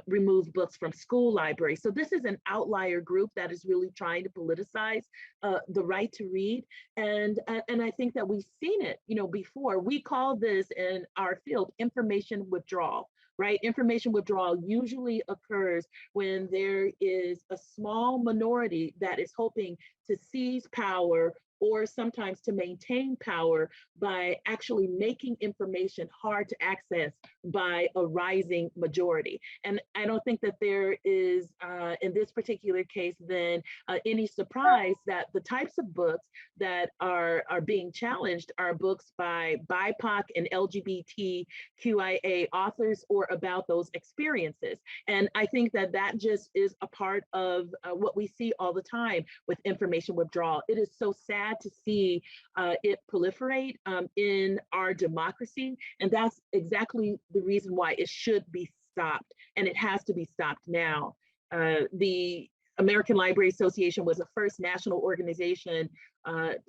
remove books from school libraries. So this is an outlier group that is really trying to politicize the right to read. And I think that we've seen it, before. We call this in our field information withdrawal. Right? Information withdrawal usually occurs when there is a small minority that is hoping to seize power or sometimes to maintain power by actually making information hard to access by a rising majority. And I don't think that there is, in this particular case, then any surprise that the types of books that are being challenged are books by BIPOC and LGBTQIA authors or about those experiences. And I think that that just is a part of what we see all the time with information withdrawal. It is so sad to see it proliferate in our democracy. And that's exactly the reason why it should be stopped. And it has to be stopped now. The American Library Association was the first national organization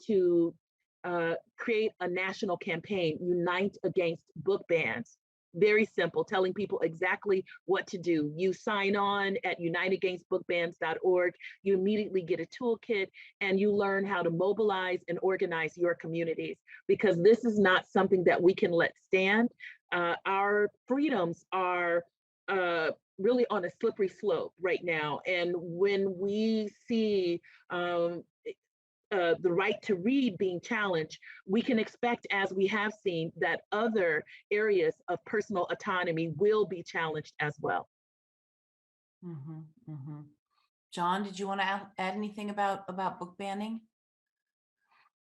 to create a national campaign, Unite Against Book Bans. Very simple, telling people exactly what to do. You sign on at uniteagainstbookbans.org, you immediately get a toolkit, and you learn how to mobilize and organize your communities, because this is not something that we can let stand. Our freedoms are really on a slippery slope right now. And when we see the right to read being challenged, we can expect, as we have seen, that other areas of personal autonomy will be challenged as well.
John, did you want to add anything about book banning?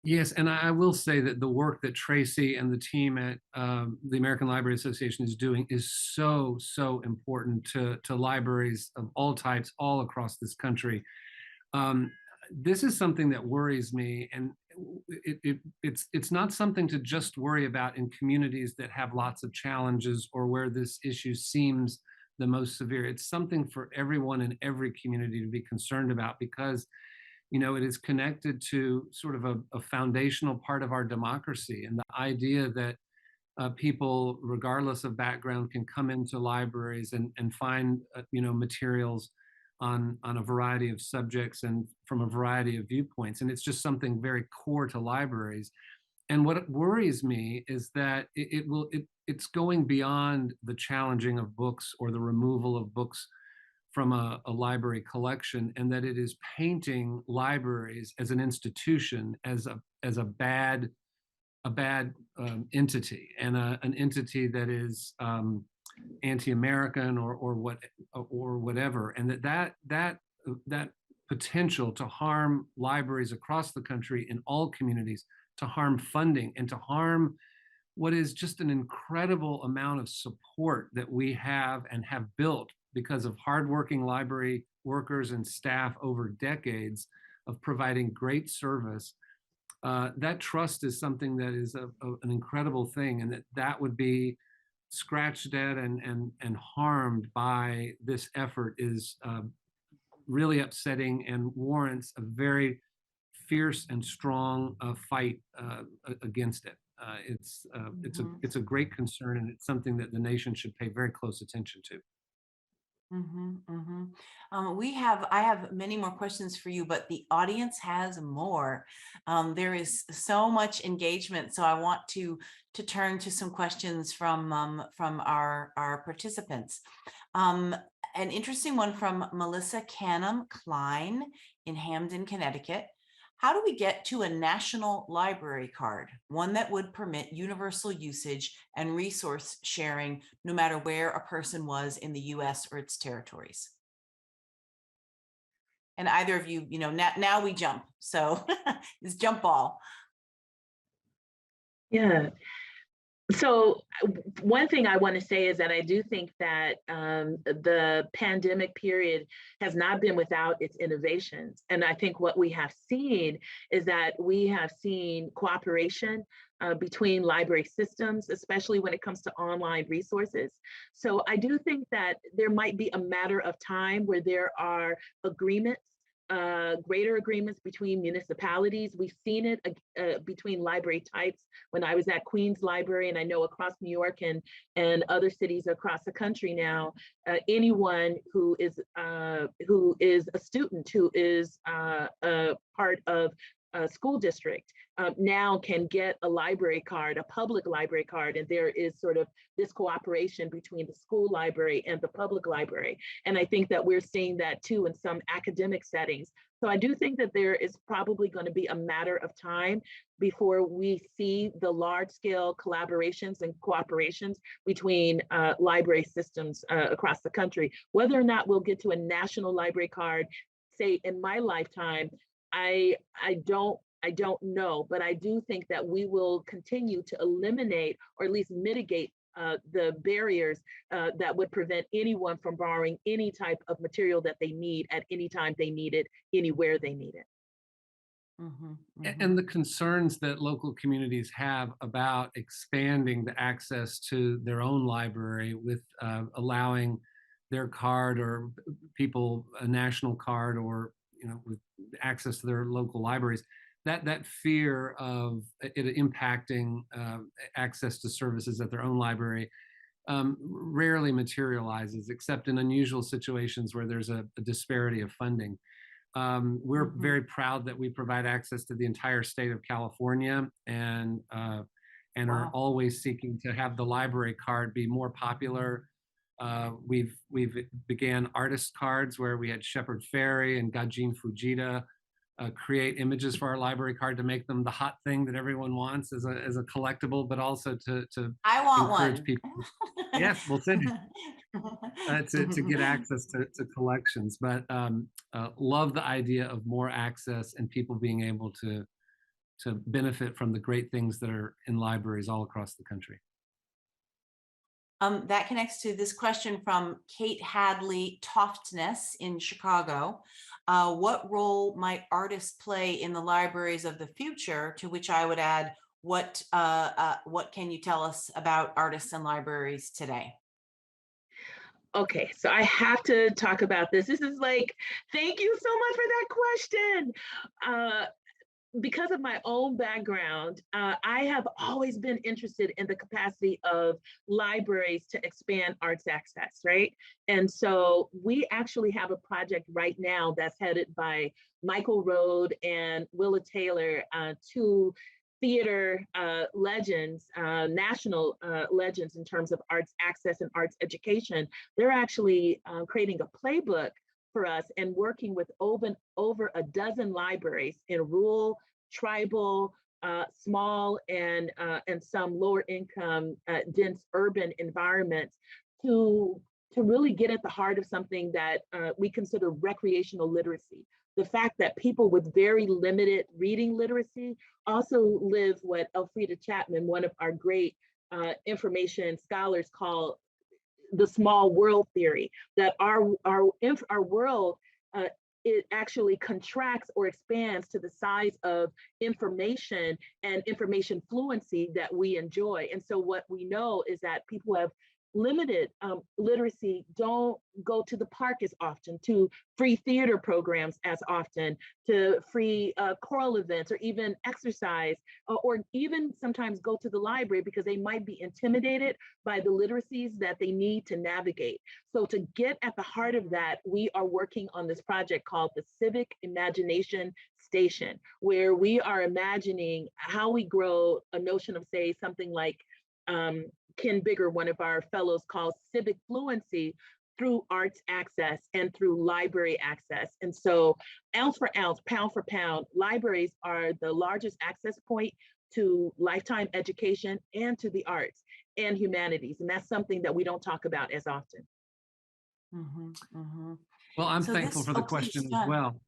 Yes, and I will say that the work that Tracie and the team at the American Library Association is doing is so important to libraries of all types all across this country. This is something that worries me, and it's not something to just worry about in communities that have lots of challenges or where this issue seems the most severe. It's something for everyone in every community to be concerned about, because it is connected to sort of a foundational part of our democracy, and the idea that people, regardless of background, can come into libraries and find materials on a variety of subjects and from a variety of viewpoints. And it's just something very core to libraries. And what worries me is that it's going beyond the challenging of books or the removal of books from a library collection, and that it is painting libraries as an institution as a bad entity, and an entity that is anti-American or whatever, and that potential to harm libraries across the country in all communities, to harm funding and to harm what is just an incredible amount of support that we have and have built because of hardworking library workers and staff over decades of providing great service. that trust is something that is an incredible thing, and that would be scratched at and harmed by this effort is really upsetting and warrants a very fierce and strong fight against it. It's a great concern, and it's something that the nation should pay very close attention to.
I have many more questions for you, but the audience has more. There is so much engagement, so I want to turn to some questions from our participants. An interesting one from Melissa Canham Klein in Hamden, Connecticut. How do we get to a national library card, one that would permit universal usage and resource sharing, no matter where a person was in the US or its territories? And either of you, now we jump. So it's jump ball.
Yeah. So one thing I want to say is that I do think that the pandemic period has not been without its innovations. And I think what we have seen is that we have seen cooperation between library systems, especially when it comes to online resources. So I do think that there might be a matter of time where there are agreements, greater agreements between municipalities. We've seen it between library types when I was at Queens Library, and I know across New York and other cities across the country now, anyone who is a student, who is a part of a school district, now can get a library card, a public library card, and there is sort of this cooperation between the school library and the public library. And I think that we're seeing that too in some academic settings. So I do think that there is probably going to be a matter of time before we see the large scale collaborations and cooperations between library systems across the country. Whether or not we'll get to a national library card, say in my lifetime, I don't know, but I do think that we will continue to eliminate or at least mitigate the barriers that would prevent anyone from borrowing any type of material that they need at any time they need it, anywhere they need it.
And the concerns that local communities have about expanding the access to their own library with allowing their card or people a national card or with access to their local libraries, that fear of it impacting access to services at their own library rarely materializes, except in unusual situations where there's a disparity of funding. We're very proud that we provide access to the entire state of California, and are always seeking to have the library card be more popular. We've began artist cards where we had Shepard Fairey and Gajin Fujita create images for our library card to make them the hot thing that everyone wants as a collectible, but also to
I want
encourage
one.
people. Yes, we'll send you to get access to collections. But love the idea of more access and people being able to benefit from the great things that are in libraries all across the country.
That connects to this question from Kate Hadley Toftness in Chicago. What role might artists play in the libraries of the future? To which I would add, what can you tell us about artists and libraries today?
Okay, so I have to talk about this. This is like, thank you so much for that question. Because of my own background, I have always been interested in the capacity of libraries to expand arts access, right? And so we actually have a project right now that's headed by Michael Rode and Willa Taylor, two theater legends, national legends in terms of arts access and arts education. They're actually creating a playbook for us and working with over a dozen libraries in rural, tribal, small, and some lower income, dense urban environments to really get at the heart of something that we consider recreational literacy. The fact that people with very limited reading literacy also live what Elfrida Chapman, one of our great information scholars, call the small world theory, that our world it actually contracts or expands to the size of information and information fluency that we enjoy. And so what we know is that people who have limited literacy don't go to the park as often, to free theater programs as often, to free choral events, or even exercise, or even sometimes go to the library because they might be intimidated by the literacies that they need to navigate. So to get at the heart of that, we are working on this project called the Civic Imagination Station, where we are imagining how we grow a notion of, say, something like Ken Bigger, one of our fellows, calls civic fluency through arts access and through library access. And so ounce for ounce, pound for pound, libraries are the largest access point to lifetime education and to the arts and humanities. And that's something that we don't talk about as often.
Well, I'm
So
thankful
this-
for the
oh, please,
question as
John.
well.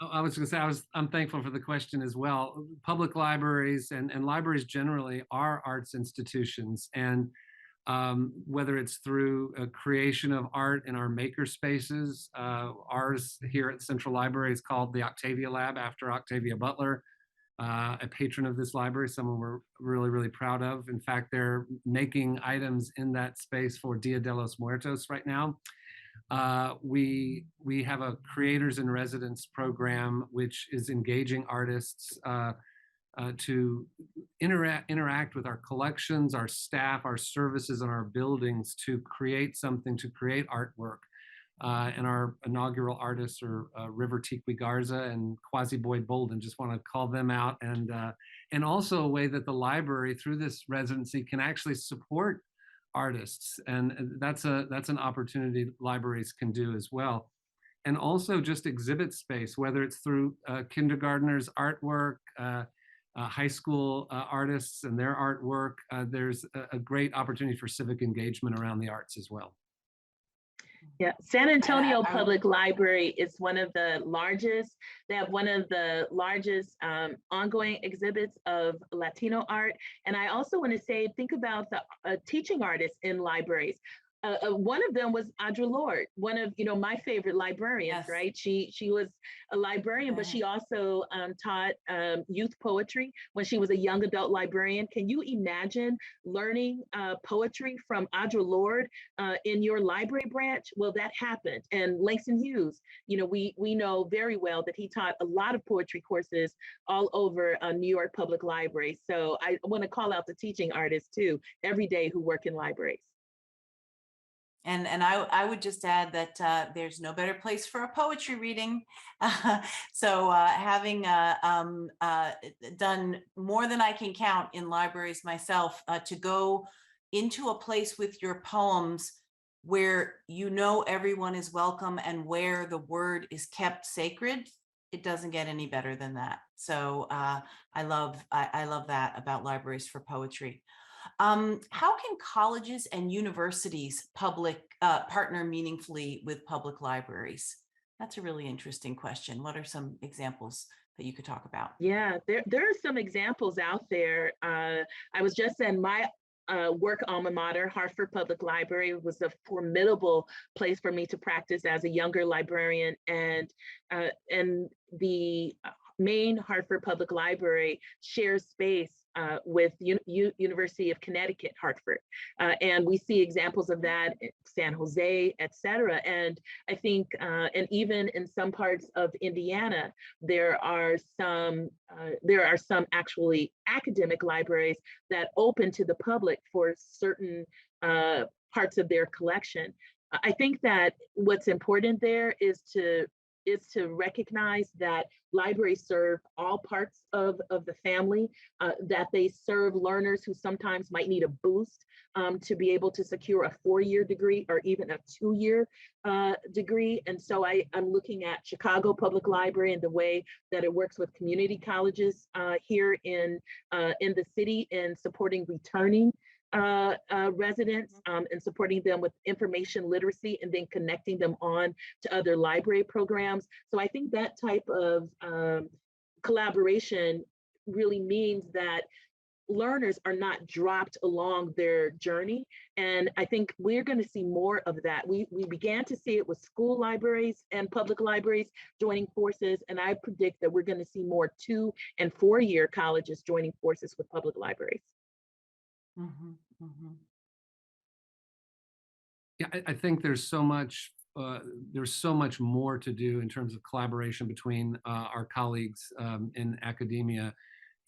I was going to say, I'm thankful for the question as well. Public libraries and libraries generally are arts institutions. And whether it's through a creation of art in our maker spaces, ours here at Central Library is called the Octavia Lab after Octavia Butler, a patron of this library, someone we're really, really proud of. In fact, they're making items in that space for Dia de los Muertos right now. We have a creators in residence program, which is engaging artists to interact with our collections, our staff, our services, and our buildings to create something, to create artwork. And our inaugural artists are River Tiqui Garza and Quasi Boyd Bolden. Just want to call them out, and also a way that the library through this residency can actually support artists, and that's an opportunity libraries can do as well. And also just exhibit space, whether it's through kindergartners artwork, high school artists and their artwork. There's a great opportunity for civic engagement around the arts as well.
Yeah, San Antonio Public Library is one of the largest. They have one of the largest ongoing exhibits of Latino art. And I also want to say, think about the teaching artists in libraries. One of them was Audre Lorde, one of my favorite librarians, yes. Right? She was a librarian, but she also taught youth poetry when she was a young adult librarian. Can you imagine learning poetry from Audre Lorde in your library branch? Well, that happened. And Langston Hughes, we know very well that he taught a lot of poetry courses all over New York Public Library. So I want to call out the teaching artists too, every day who work in libraries.
And I would just add that there's no better place for a poetry reading. So having done more than I can count in libraries myself, to go into a place with your poems where everyone is welcome and where the word is kept sacred, it doesn't get any better than that. So I love that about libraries for poetry. How can colleges and universities partner meaningfully with public libraries? That's a really interesting question. What are some examples that you could talk about?
Yeah, there are some examples out there. I was just in my work alma mater, Hartford Public Library, was a formidable place for me to practice as a younger librarian, and the main Hartford Public Library shares space with University of Connecticut, Hartford. And we see examples of that in San Jose, et cetera. And I think, and even in some parts of Indiana, there are some actually academic libraries that open to the public for certain parts of their collection. I think that what's important there is to recognize that libraries serve all parts of the family, that they serve learners who sometimes might need a boost to be able to secure a 4-year degree or even a 2-year degree. And so I'm looking at Chicago Public Library and the way that it works with community colleges here in the city in supporting returning residents and supporting them with information literacy and then connecting them on to other library programs. So I think that type of collaboration really means that learners are not dropped along their journey. And I think we're going to see more of that. We began to see it with school libraries and public libraries joining forces. And I predict that we're going to see more 2- and 4-year colleges joining forces with public libraries.
Mhm, mhm.
Yeah, I think there's so much more to do in terms of collaboration between our colleagues in academia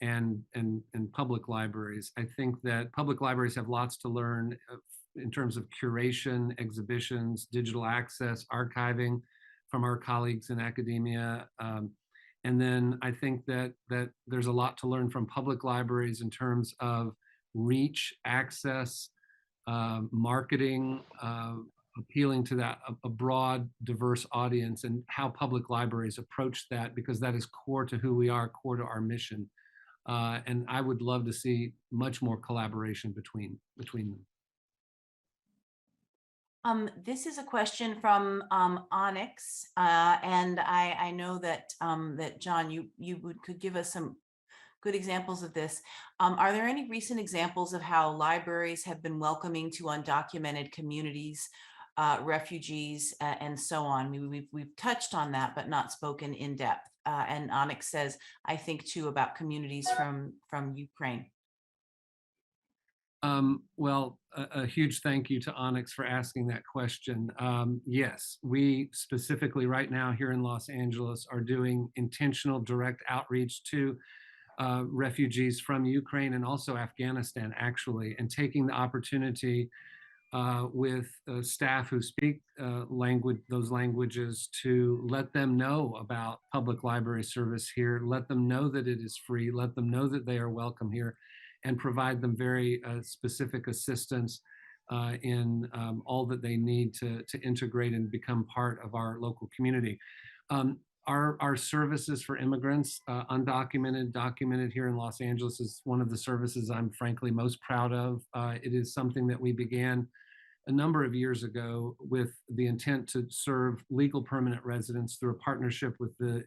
and public libraries. I think that public libraries have lots to learn in terms of curation, exhibitions, digital access, archiving from our colleagues in academia. And then I think that there's a lot to learn from public libraries in terms of reach, access, marketing, appealing to a broad, diverse audience, and how public libraries approach that, because that is core to who we are, core to our mission. And I would love to see much more collaboration between them.
This is a question from Onyx, and I know that that John, could give us some good examples of this. Are there any recent examples of how libraries have been welcoming to undocumented communities, refugees, and so on? We've touched on that, but not spoken in depth. And Onyx says, I think too about communities from Ukraine.
Well, a huge thank you to Onyx for asking that question. Yes, we specifically right now here in Los Angeles are doing intentional direct outreach to refugees from Ukraine and also Afghanistan, actually, and taking the opportunity with staff who speak those languages to let them know about public library service here, let them know that it is free, let them know that they are welcome here, and provide them very specific assistance in all that they need to integrate and become part of our local community. Our services for immigrants, undocumented, documented here in Los Angeles, is one of the services I'm frankly most proud of. It is something that we began a number of years ago with the intent to serve legal permanent residents through a partnership with the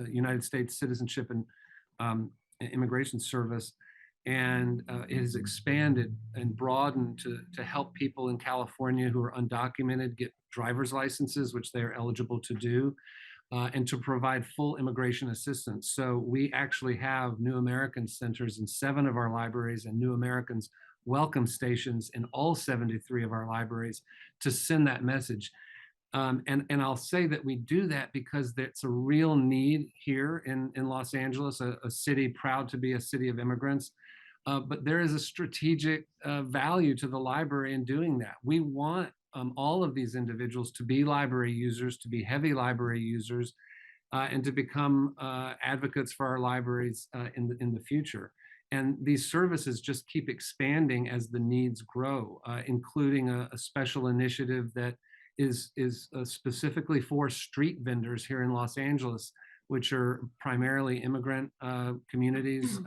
United States Citizenship and Immigration Service. And it has expanded and broadened to help people in California who are undocumented get driver's licenses, which they are eligible to do, and to provide full immigration assistance. So we actually have New Americans centers in 7 of our libraries and New Americans welcome stations in all 73 of our libraries to send that message. And I'll say that we do that because that's a real need here in Los Angeles, a city proud to be a city of immigrants. But there is a strategic value to the library in doing that. We want all of these individuals to be library users, to be heavy library users, and to become advocates for our libraries in the future. And these services just keep expanding as the needs grow, including a special initiative that is specifically for street vendors here in Los Angeles, which are primarily immigrant communities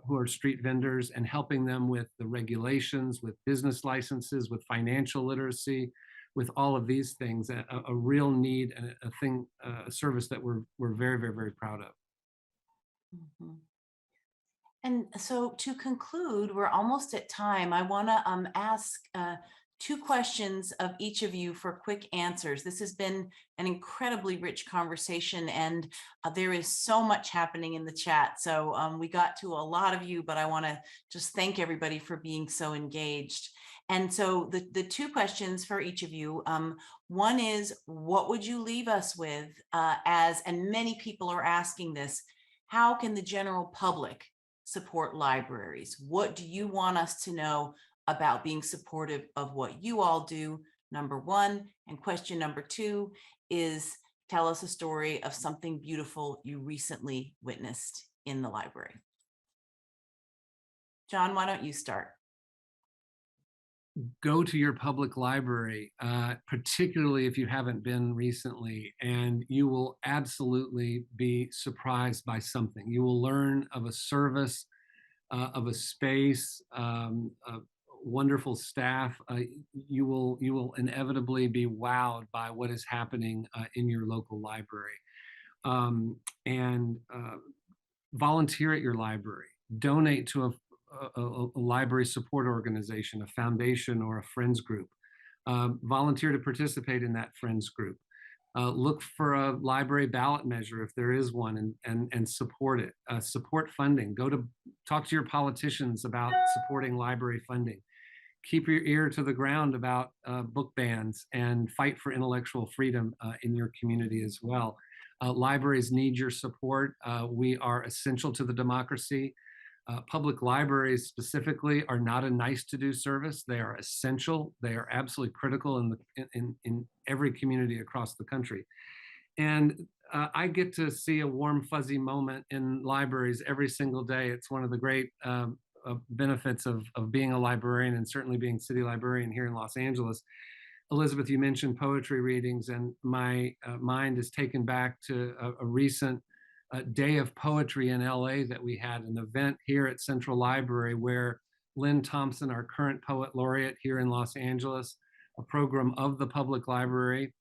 who are street vendors, and helping them with the regulations, with business licenses, with financial literacy, with all of these things. A real need and a service that we're very, very, very proud of.
Mm-hmm. And so to conclude, we're almost at time. I want to ask 2 questions of each of you for quick answers. This has been an incredibly rich conversation, and there is so much happening in the chat. So we got to a lot of you, but I want to just thank everybody for being so engaged. And so the 2 questions for each of you, one is, what would you leave us with and many people are asking this, how can the general public support libraries? What do you want us to know about being supportive of what you all do? Number 1. And question number 2 is, tell us a story of something beautiful you recently witnessed in the library. John, why don't you start?
Go to your public library, particularly if you haven't been recently, and you will absolutely be surprised by something. You will learn of a service, of a space, wonderful staff. You will inevitably be wowed by what is happening in your local library. And volunteer at your library. Donate to a library support organization, a foundation, or a friends group. Volunteer to participate in that friends group. Look for a library ballot measure if there is one, and support it. Support funding. Go to talk to your politicians about supporting library funding. Keep your ear to the ground about book bans, and fight for intellectual freedom in your community as well. Libraries need your support. We are essential to the democracy. Public libraries specifically are not a nice to do service. They are essential. They are absolutely critical in every community across the country. And I get to see a warm, fuzzy moment in libraries every single day. It's one of the great benefits of being a librarian, and certainly being city librarian here in Los Angeles. Elizabeth, you mentioned poetry readings, and my mind is taken back to a recent day of poetry in LA that we had, an event here at Central Library where Lynn Thompson, our current poet laureate here in Los Angeles, a program of the public library,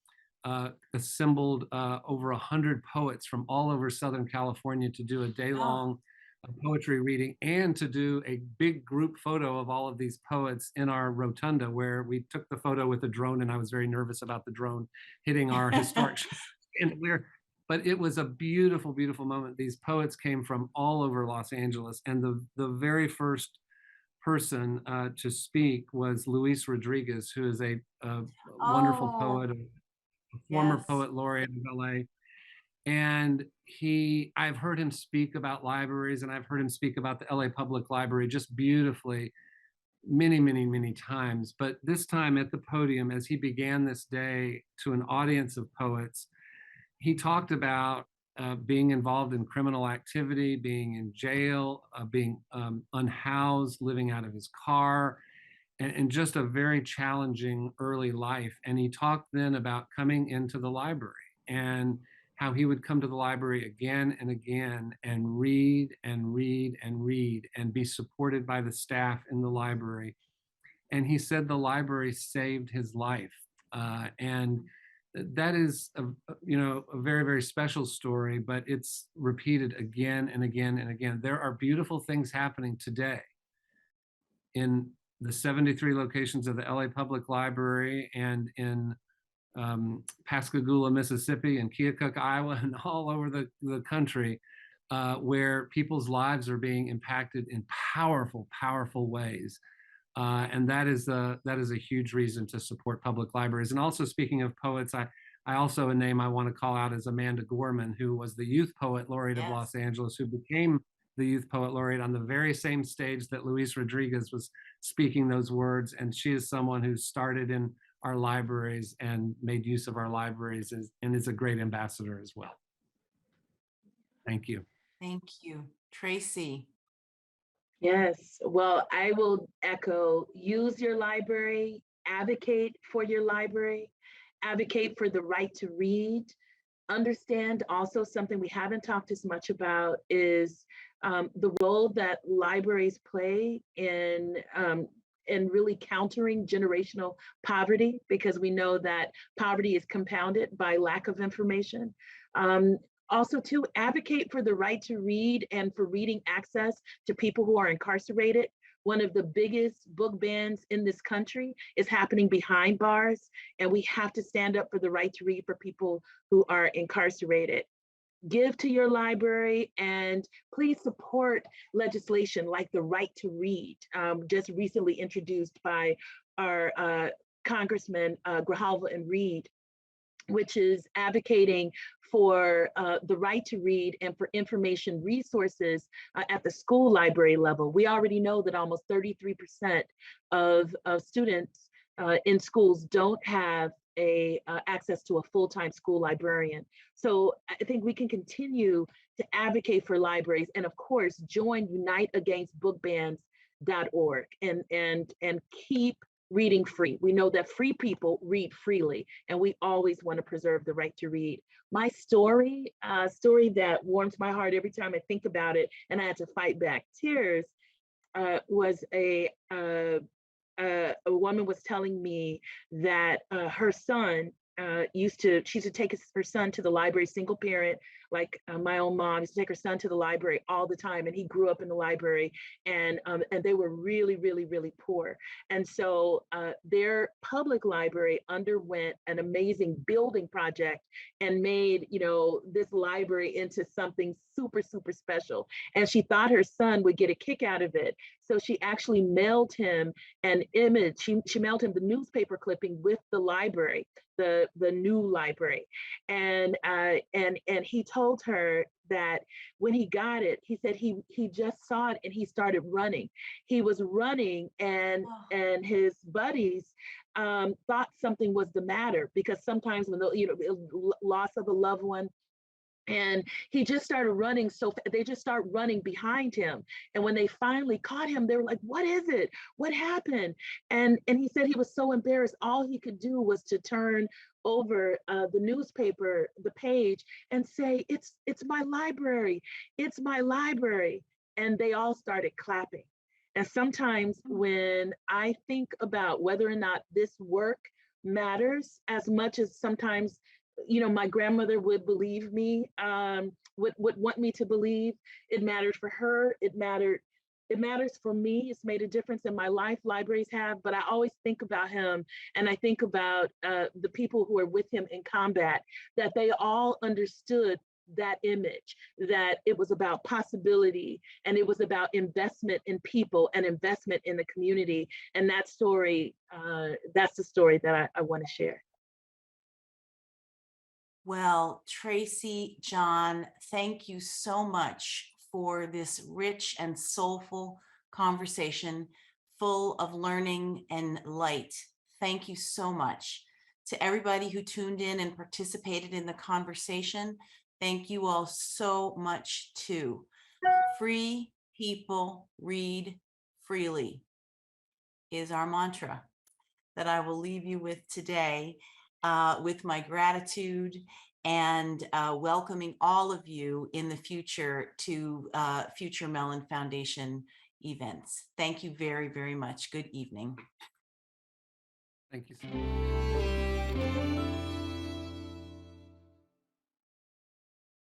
assembled over 100 poets from all over Southern California to do a day-long poetry reading, and to do a big group photo of all of these poets in our rotunda, where we took the photo with a drone, and I was very nervous about the drone hitting our historic chandelier. But it was a beautiful, beautiful moment. These poets came from all over Los Angeles, and the very first person to speak was Luis Rodriguez, who is a wonderful poet, a former poet laureate of LA. And I've heard him speak about libraries, and I've heard him speak about the LA Public Library just beautifully many, many, many times. But this time at the podium, as he began this day to an audience of poets, he talked about being involved in criminal activity, being in jail, being unhoused, living out of his car, and just a very challenging early life. And he talked then about coming into the library, and how he would come to the library again and again and read and read and read, and be supported by the staff in the library. And he said the library saved his life. And that is a very, very special story, but it's repeated again and again and again. There are beautiful things happening today in the 73 locations of the LA Public Library, and in Pascagoula, Mississippi, and Keokuk, Iowa, and all over the country, where people's lives are being impacted in powerful, powerful ways. And that is a huge reason to support public libraries. And also, speaking of poets, I also, a name I want to call out is Amanda Gorman, who was the Youth Poet Laureate of Los Angeles, who became the Youth Poet Laureate on the very same stage that Luis Rodriguez was speaking those words. And she is someone who started in our libraries and made use of our libraries, and is a great ambassador as well. Thank you.
Thank you. Tracie.
Yes, well, I will echo, use your library, advocate for your library, advocate for the right to read. Understand also, something we haven't talked as much about is the role that libraries play in really countering generational poverty, because we know that poverty is compounded by lack of information. Also, to advocate for the right to read and for reading access to people who are incarcerated. One of the biggest book bans in this country is happening behind bars, and we have to stand up for the right to read for people who are incarcerated. Give to your library, and please support legislation like the right to read, just recently introduced by our Congressman Grijalva and Reed, which is advocating for the right to read and for information resources at the school library level. We already know that almost 33% of students in schools don't have access to a full-time school librarian. So I think we can continue to advocate for libraries, and of course, join uniteagainstbookbans.org and keep reading free. We know that free people read freely, and we always want to preserve the right to read. My story that warms my heart every time I think about it, and I had to fight back tears, was a woman was telling me that her son she used to take her son to the library, single parent, like my own mom used to take her son to the library all the time, and he grew up in the library, and they were really, really, really poor. And so their public library underwent an amazing building project and made, this library into something super, super special. And she thought her son would get a kick out of it. So she actually mailed him an image. She mailed him the newspaper clipping with the library, the new library. And he told her that when he got it, he said he just saw it and he started running. He was running, and his buddies thought something was the matter, because sometimes when loss of a loved one, and he just started running. So they just start running behind him. And when they finally caught him, they were like, "What is it? What happened?" And he said he was so embarrassed. All he could do was to turn over the newspaper, the page, and say, it's my library. It's my library." And they all started clapping. And sometimes when I think about whether or not this work matters as much as sometimes my grandmother would believe me, would want me to believe, it mattered for her. It matters for me. It's made a difference in my life. Libraries have, but I always think about him, and I think about the people who are with him in combat, that they all understood that image, that it was about possibility, and it was about investment in people and investment in the community. And that story, that's the story that I want to share.
Well, Tracie, John, thank you so much for this rich and soulful conversation full of learning and light. Thank you so much. To everybody who tuned in and participated in the conversation, thank you all so much too. Free people read freely is our mantra that I will leave you with today, with my gratitude and welcoming all of you in the future to future Mellon Foundation events. Thank you very, very much. Good evening.
Thank you so much.